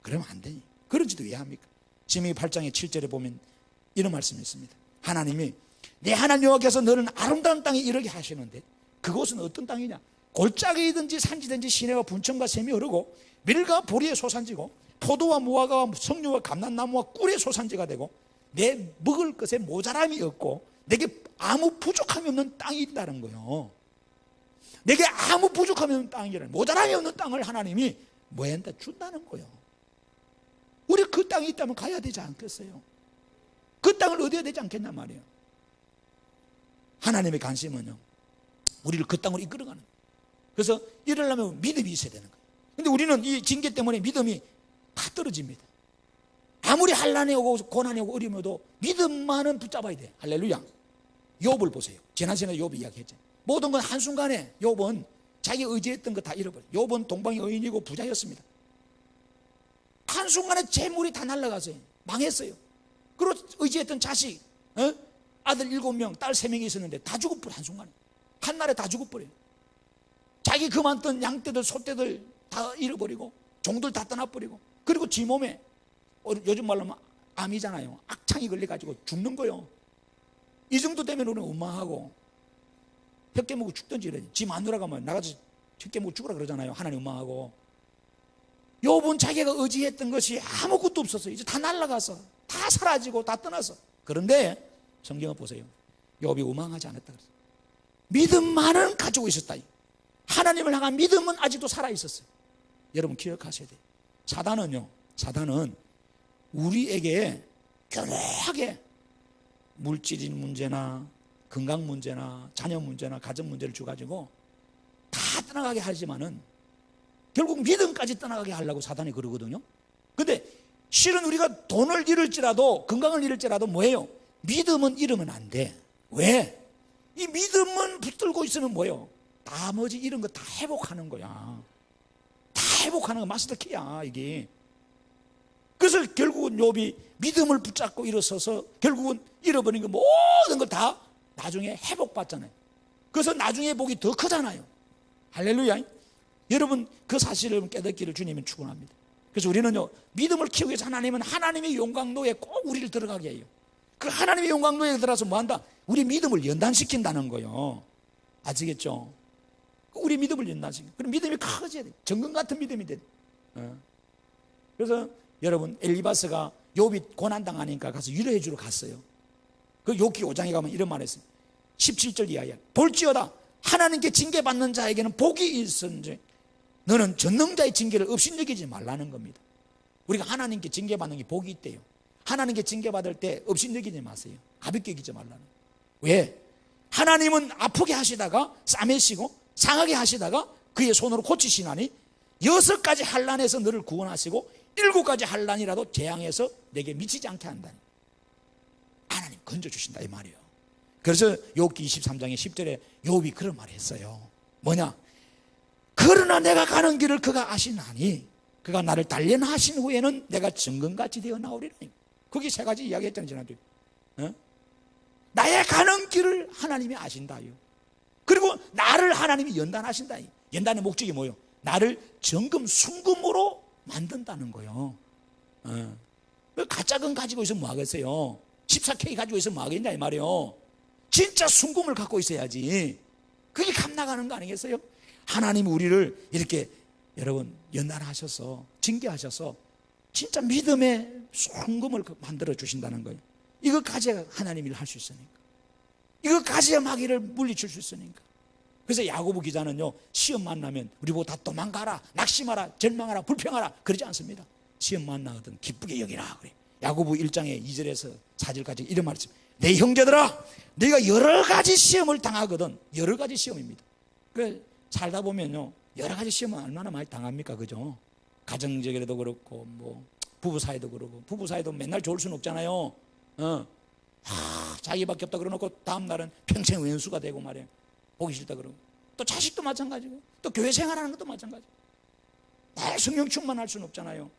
[SPEAKER 1] 그러면 안 되니. 그런지도 왜 합니까? 신명기 8장의 7절에 보면 이런 말씀이 있습니다. 하나님이 내 하나님 여호와께서 너는 아름다운 땅에 이르게 하시는데 그곳은 어떤 땅이냐? 골짜기든지 산지든지 시내와 분천과 샘이 흐르고 밀과 보리의 소산지고 포도와 무화과와 석류와 감람나무와 꿀의 소산지가 되고 내 먹을 것에 모자람이 없고 내게 아무 부족함이 없는 땅이 있다는 거예요. 내게 아무 부족함이 없는 땅이라는, 모자람이 없는 땅을 하나님이 뭐한테 준다는 거예요. 우리 그 땅이 있다면 가야 되지 않겠어요? 그 땅을 얻어야 되지 않겠냔 말이에요. 하나님의 관심은요, 우리를 그 땅으로 이끌어가는 거예요. 그래서 이러려면 믿음이 있어야 되는 거예요. 근데 우리는 이 징계 때문에 믿음이 다 떨어집니다. 아무리 환난이 오고 고난이 오고 어려움이 오도 믿음만은 붙잡아야 돼. 할렐루야. 욥을 보세요. 지난 시간에 욥 이야기했죠. 모든 건 한순간에 욥은 자기 의지했던 거 다 잃어버려. 욥은 동방의 의인이고 부자였습니다. 한순간에 재물이 다 날아갔어요. 망했어요. 그리고 의지했던 자식, 아들 7명, 딸 3명이 있었는데 다 죽어버려. 한순간에 한날에 다 죽어버려요. 자기 그만둔 양떼들 소떼들 다 잃어버리고 종들 다 떠나버리고, 그리고 지 몸에 요즘 말로 하면 암이잖아요. 악창이 걸려가지고 죽는 거요. 이 정도 되면 우리는 원망하고 혀 깨물고 죽든지 이래. 지 마누라가 뭐 나가서 혀 깨물고 죽으라 그러잖아요. 하나님 원망하고. 욥은 자기가 의지했던 것이 아무것도 없었어요. 이제 다 날아가서 다 사라지고 다 떠나서. 그런데 성경을 보세요. 욥이 원망하지 않았다 그랬어요. 믿음만은 가지고 있었다. 하나님을 향한 믿음은 아직도 살아있었어요. 여러분 기억하셔야 돼요. 사단은 우리에게 교묘하게 물질인 문제나 건강 문제나 자녀 문제나 가정 문제를 줘가지고 다 떠나가게 하지만은 결국 믿음까지 떠나가게 하려고 사단이 그러거든요. 근데 실은 우리가 돈을 잃을지라도 건강을 잃을지라도 뭐예요? 믿음은 잃으면 안 돼. 왜? 이 믿음은 붙들고 있으면 뭐예요? 나머지 이런 거 다 회복하는 거야. 다 회복하는 거 마스터 키야 이게. 그래서 결국은 욥이 믿음을 붙잡고 일어서서 결국은 잃어버린 거 모든 걸 다 나중에 회복받잖아요. 그래서 나중에 복이 더 크잖아요. 할렐루야. 여러분 그 사실을 깨닫기를 주님은 축원합니다. 그래서 우리는요 믿음을 키우기 위해서 하나님은 하나님의 용광로에 꼭 우리를 들어가게 해요. 그 하나님의 용광로에 들어가서 뭐한다? 우리 믿음을 연단시킨다는 거예요. 아시겠죠? 우리 믿음을 연단시켜. 그럼 믿음이 커져야 돼. 정금 같은 믿음이 돼. 그래서 여러분 엘리바스가 욥이 고난당하니까 가서 위로해 주러 갔어요. 그 욥기 5장에 가면 이런 말 했어요. 17절 이하야. 볼지어다 하나님께 징계받는 자에게는 복이 있은지 너는 전능자의 징계를 업신여기지 말라는 겁니다. 우리가 하나님께 징계받는 게 복이 있대요. 하나님께 징계받을 때 업신여기지 마세요. 가볍게 여기지 말라는. 왜? 하나님은 아프게 하시다가 싸매시고 상하게 하시다가 그의 손으로 고치시나니 6가지 환난에서 너를 구원하시고 7가지 환난이라도 재앙에서 내게 미치지 않게 한다니. 하나님 건져주신다 이 말이에요. 그래서 욥기 23장의 10절에 욥이 그런 말을 했어요. 뭐냐? 그러나 내가 가는 길을 그가 아시나니 그가 나를 단련하신 후에는 내가 정금같이 되어 나오리라. 거기 3가지 이야기했잖아요 지난주에. 나의 가는 길을 하나님이 아신다요. 그리고 나를 하나님이 연단하신다. 연단의 목적이 뭐예요? 나를 정금 순금으로 만든다는 거예요. 가짜금 가지고 있으면 뭐 하겠어요? 14K 가지고 있으면 뭐 하겠냐 이 말이에요. 진짜 순금을 갖고 있어야지. 그게 값나가는 거 아니겠어요? 하나님이 우리를 이렇게 여러분 연단하셔서 징계하셔서 진짜 믿음의 순금을 만들어 주신다는 거예요. 이거 가져야 하나님 일을 할 수 있으니까. 이거 가져야 마귀를 물리칠 수 있으니까. 그래서 야고보 기자는요 시험 만나면 우리 보고 다 도망가라, 낙심하라, 절망하라, 불평하라 그러지 않습니다. 시험 만나거든 기쁘게 여기라 그래. 야고보 1장의 2절에서 4절까지 이런 말이 있습니다. 내 형제들아 너희가 여러 가지 시험을 당하거든. 여러 가지 시험입니다. 그 살다 보면요 여러 가지 시험은 얼마나 많이 당합니까? 그죠? 가정적에도 그렇고 뭐 부부 사이도 그렇고 부부 사이도 맨날 좋을 수는 없잖아요. 자기밖에 없다 그러놓고 다음 날은 평생 왼수가 되고 말이에요. 보기 싫다 그러고. 또 자식도 마찬가지고 또 교회 생활하는 것도 마찬가지고. 내 성령 충만할 수는 없잖아요.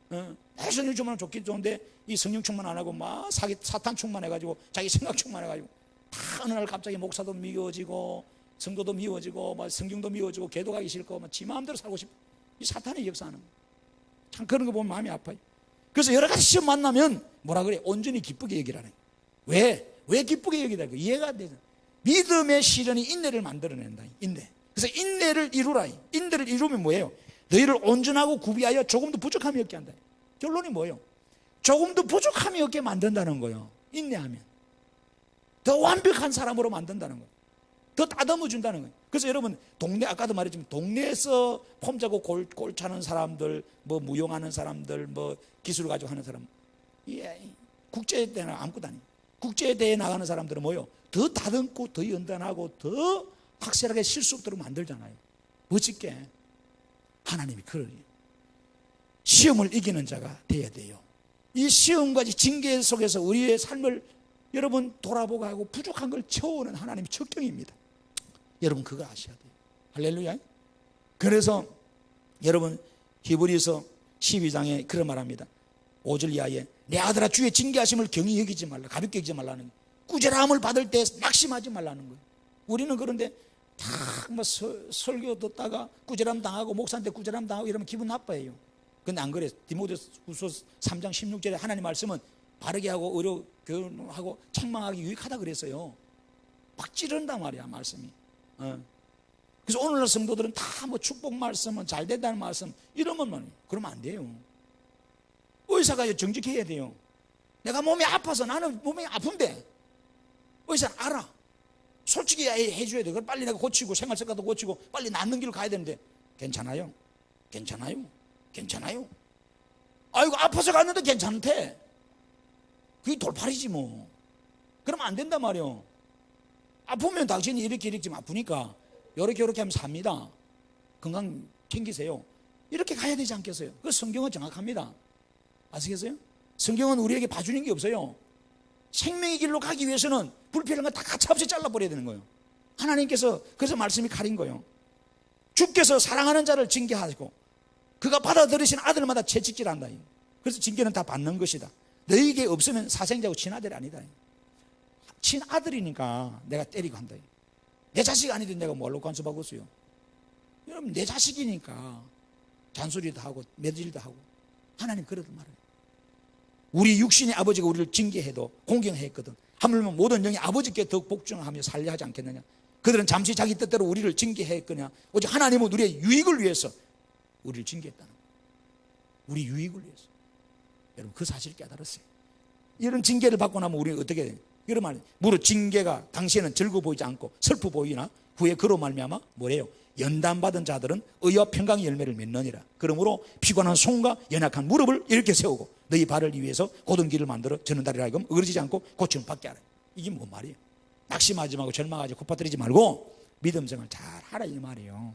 [SPEAKER 1] 내 성령 충만은 좋긴 좋은데 이 성령 충만 안 하고 막 사탄 충만해가지고 자기 생각 충만해가지고 다 어느 날 갑자기 목사도 미워지고 성도도 미워지고 막 성경도 미워지고 교도 가기 싫고 막 지 마음대로 살고 싶고. 이 사탄이 역사하는 거예요. 참 그런 거 보면 마음이 아파요. 그래서 여러 가지 시험 만나면 뭐라 그래? 온전히 기쁘게 여기라는 거예요. 왜 기쁘게 여기다? 이해가 안 되잖아. 믿음의 시련이 인내를 만들어낸다. 인내. 그래서 인내를 이루라. 인내를 이루면 뭐예요? 너희를 온전하고 구비하여 조금도 부족함이 없게 한다. 결론이 뭐예요? 조금도 부족함이 없게 만든다는 거예요. 인내하면 더 완벽한 사람으로 만든다는 거예요. 더 다듬어 준다는 거예요. 그래서 여러분 동네 아까도 말했지만 동네에서 폼 잡고 골 차는 사람들, 뭐 무용하는 사람들, 뭐 기술을 가지고 하는 사람, 국제대회나 아무것도 아니에요. 국제대회 나가는 사람들은 뭐예요? 더 다듬고 더 연단하고 더 확실하게 실수 없도록 만들잖아요. 멋있게. 하나님이 그러니 시험을 이기는 자가 돼야 돼요. 이 시험과 징계 속에서 우리의 삶을 여러분 돌아보고 하고 부족한 걸 채우는 하나님의 척경입니다. 여러분 그걸 아셔야 돼요. 할렐루야. 그래서 여러분 히브리서 12장에 그런 말합니다. 5절 이하에 내 아들아 주의 징계하심을 경히 여기지 말라. 가볍게 여기지 말라는 거예요. 꾸지람을 받을 때 낙심하지 말라는 거예요. 우리는 그런데 막 설교 듣다가 꾸지람 당하고 목사한테 꾸지람 당하고 이러면 기분 나빠해요. 근데 안 그래요. 디모데후서 3장 16절에 하나님 말씀은 바르게 하고 의로 교훈하고 책망하기 유익하다 그랬어요. 막 찌른단 말이야 말씀이. 그래서 오늘날 성도들은 다 뭐 축복 말씀은 잘 된다는 말씀 이러면 그러면 안 돼요. 의사가 정직해야 돼요. 내가 몸이 아파서 나는 몸이 아픈데 의사는 알아. 솔직히 해줘야 돼. 그걸 빨리 내가 고치고 생활 습관도 고치고 빨리 낫는 길을 가야 되는데 괜찮아요? 괜찮아요? 괜찮아요? 아이고 아파서 갔는데 괜찮대. 그게 돌팔이지 뭐. 그러면 안 된단 말이에요. 아프면 당신이 이렇게 아프니까 이렇게 하면 삽니다. 건강 챙기세요. 이렇게 가야 되지 않겠어요? 그 성경은 정확합니다. 아시겠어요? 성경은 우리에게 봐주는 게 없어요. 생명의 길로 가기 위해서는 불필요한 거 다 가차없이 잘라버려야 되는 거예요. 하나님께서 그래서 말씀이 칼인 거예요. 주께서 사랑하는 자를 징계하시고 그가 받아들이신 아들마다 채찍질한다. 그래서 징계는 다 받는 것이다. 너에게 없으면 사생자고 친아들이 아니다. 친아들이니까 내가 때리고 한다. 내 자식 아니든 내가 뭘로 간섭하고 있어요. 여러분 내 자식이니까 잔소리도 하고 매질도 하고. 하나님 그러단 말이에요. 우리 육신의 아버지가 우리를 징계해도 공경했거든. 하물며 모든 영이 아버지께 더욱 복종하며 살려 하지 않겠느냐. 그들은 잠시 자기 뜻대로 우리를 징계했거냐. 오직 하나님은 우리의 유익을 위해서 우리를 징계했다는 거예요. 우리 유익을 위해서. 여러분 그 사실을 깨달았어요. 이런 징계를 받고 나면 우리는 어떻게 돼요? 이런 말, 무릇 징계가 당시에는 즐거워 보이지 않고 슬퍼 보이나 후에 그로 말미암아 뭐래요? 연단받은 자들은 의와 평강의 열매를 맺느니라. 그러므로 피곤한 손과 연약한 무릎을 이렇게 세우고 너희 발을 위해서 곧은 길을 만들어 저는 다리라 하여금 어그러지지 않고 고침을 받게 하라. 이게 뭔 말이에요? 낙심하지 말고 절망하지 콧파뜨리지 말고 믿음 생활 잘 하라 이 말이에요.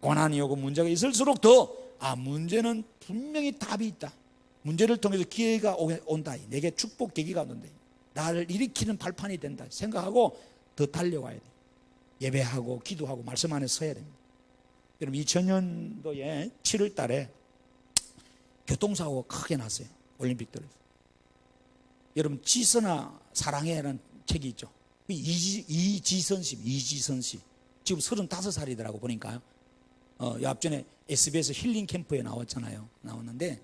[SPEAKER 1] 고난이 오고 문제가 있을수록 더 문제는 분명히 답이 있다. 문제를 통해서 기회가 온다. 내게 축복 계기가 온다. 나를 일으키는 발판이 된다 생각하고 더 달려가야 돼. 예배하고 기도하고 말씀 안에 서야 됩니다. 여러분 2000년도에 7월 달에 교통사고가 크게 났어요. 올림픽들에서. 여러분 지선아 사랑해라는 책이 있죠. 이지선 씨 지금 35살이더라고 보니까요. 앞전에 SBS 힐링 캠프에 나왔는데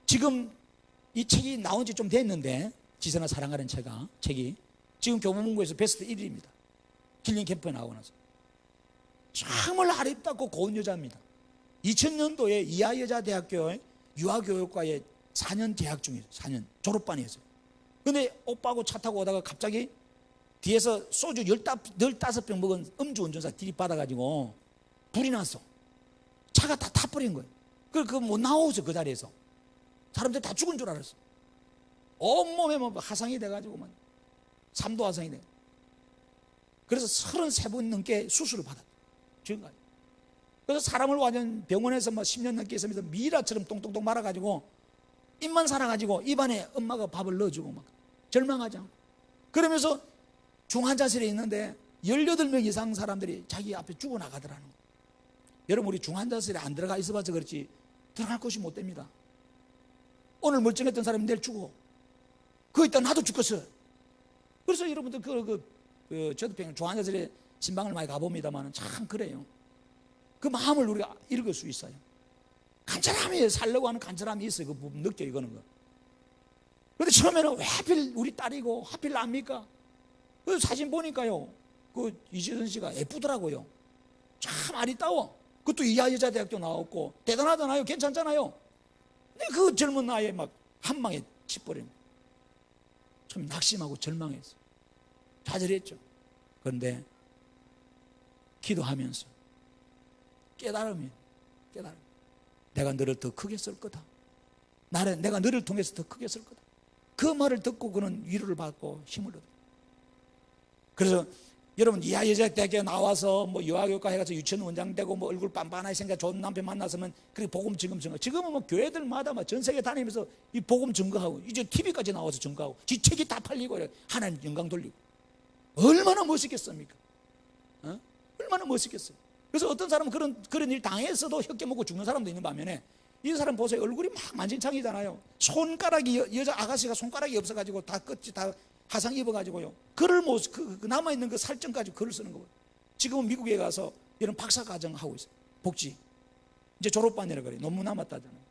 [SPEAKER 1] 지금 이 책이 나온 지 좀 됐는데 지선아 사랑하는 책이 지금 교보문고에서 베스트 1위입니다. 힐링 캠프에 나오고 나서 정말 아름답고 고운 여자입니다. 2000년도에 이하여자대학교의 유아교육과에 4년 재학 중이에요. 4년 졸업반이었어요. 근데 오빠하고 차 타고 오다가 갑자기 뒤에서 소주 15병 먹은 음주운전사 들이받아가지고 불이 났어. 차가 다 타버린 거예요. 그거 못 나오죠. 그 자리에서 사람들 다 죽은 줄 알았어. 온몸에 뭐 화상이 돼가지고 3도 화상이 돼. 그래서 33번 넘게 수술을 받았다. 지금까지. 그래서 사람을 완전 병원에서 10년 넘게 있으면서 미라처럼 똥똥똥 말아가지고 입만 살아가지고 입안에 엄마가 밥을 넣어주고 막 절망하지 않고 그러면서 중환자실에 있는데 18명 이상 사람들이 자기 앞에 죽어나가더라는 거예요. 여러분 우리 중환자실에 안 들어가 있어봐서 그렇지 들어갈 곳이 못 됩니다. 오늘 멀쩡했던 사람이 내일 죽어. 거기 있다 나도 죽겠어. 그래서 여러분들 저도 중환자실에 신방을 많이 가봅니다만 참 그래요. 그 마음을 우리가 읽을 수 있어요. 간절함이 살려고 하는 간절함이 있어요. 그 부분 느껴요. 이거는 거. 그런데 처음에는 왜 하필 우리 딸이고 하필 납니까? 그 사진 보니까요. 그 이지선 씨가 예쁘더라고요. 참 아리따워. 그것도 이하여자대학교 나왔고 대단하잖아요. 괜찮잖아요. 근데 그 젊은 나이에 막 한 방에 치버린 좀 낙심하고 절망했어요. 좌절했죠. 그런데 기도하면서 깨달음이 내가 너를 더 크게 쓸 거다. 내가 너를 통해서 더 크게 쓸 거다. 그 말을 듣고 그는 위로를 받고 힘을 얻어요. 그래서 여러분 이하여자대학교에 나와서 뭐 유아교육과 해가지고 유치원 원장 되고 뭐 얼굴 빤빤하게 생겨 좋은 남편 만났으면 그렇게 복음 증거. 지금은 뭐 교회들마다 전 세계 다니면서 이 복음 증거하고 이제 TV까지 나와서 증거하고 지 책이 다 팔리고 하나님 영광 돌리고 얼마나 멋있겠습니까? 얼마나 멋있겠어요. 그래서 어떤 사람은 그런 일 당해서도 혀깨 먹고 죽는 사람도 있는 반면에, 이 사람 보세요. 얼굴이 막 만신창이잖아요. 손가락이, 여자 아가씨가 손가락이 없어가지고 다 끝이 다 화상 입어가지고요. 글을 못, 남아있는 그 살점 가지고 글을 쓰는 거예요. 지금은 미국에 가서 이런 박사과정 하고 있어요. 복지. 이제 졸업반이라 그래요. 논문 남았다잖아요.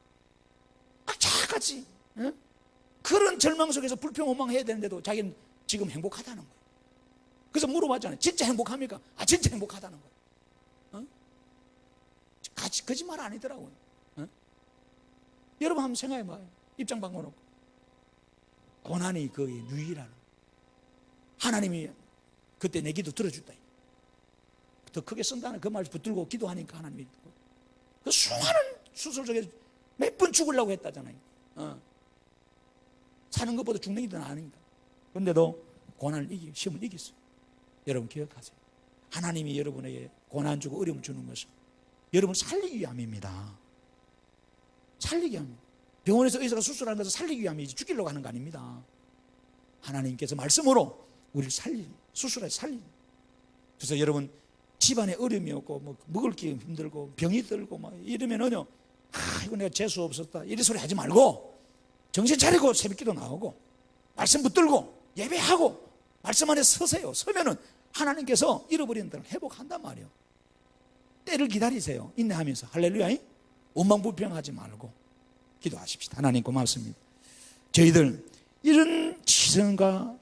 [SPEAKER 1] 악착같이, 응? 그런 절망 속에서 불평원망해야 되는데도 자기는 지금 행복하다는 거예요. 그래서 물어봤잖아요. 진짜 행복합니까? 진짜 행복하다는 거예요. 어? 거짓말 아니더라고요. 어? 여러분 한번 생각해봐요. 입장 바꿔놓고. 고난이 거의 유일한, 하나님이 그때 내 기도 들어준다. 더 크게 쓴다는 그 말 붙들고 기도하니까 하나님이 그 수많은 수술 속에 몇 번 죽으려고 했다잖아요. 사는 것보다 죽는 게 더 나으니까. 그런데도 고난을 시험을 이겼어요. 여러분 기억하세요. 하나님이 여러분에게 고난 주고 어려움 주는 것은 여러분을 살리기 위함입니다. 살리기 위함입니다. 병원에서 의사가 수술하는 것은 살리기 위함이지 죽이려고 하는 거 아닙니다. 하나님께서 말씀으로 우리를 수술해서 살리는. 그래서 여러분 집안에 어려움이 없고 뭐 먹을 게 힘들고 병이 들고 막 이러면은요, 이거 내가 재수 없었다 이런 소리 하지 말고 정신 차리고 새벽기도 나오고 말씀 붙들고 예배하고 말씀 안에 서세요. 서면은 하나님께서 잃어버린 데를 회복한단 말이에요. 때를 기다리세요. 인내하면서. 할렐루야. 원망불평하지 말고 기도하십시다. 하나님 고맙습니다. 저희들 이런 지성과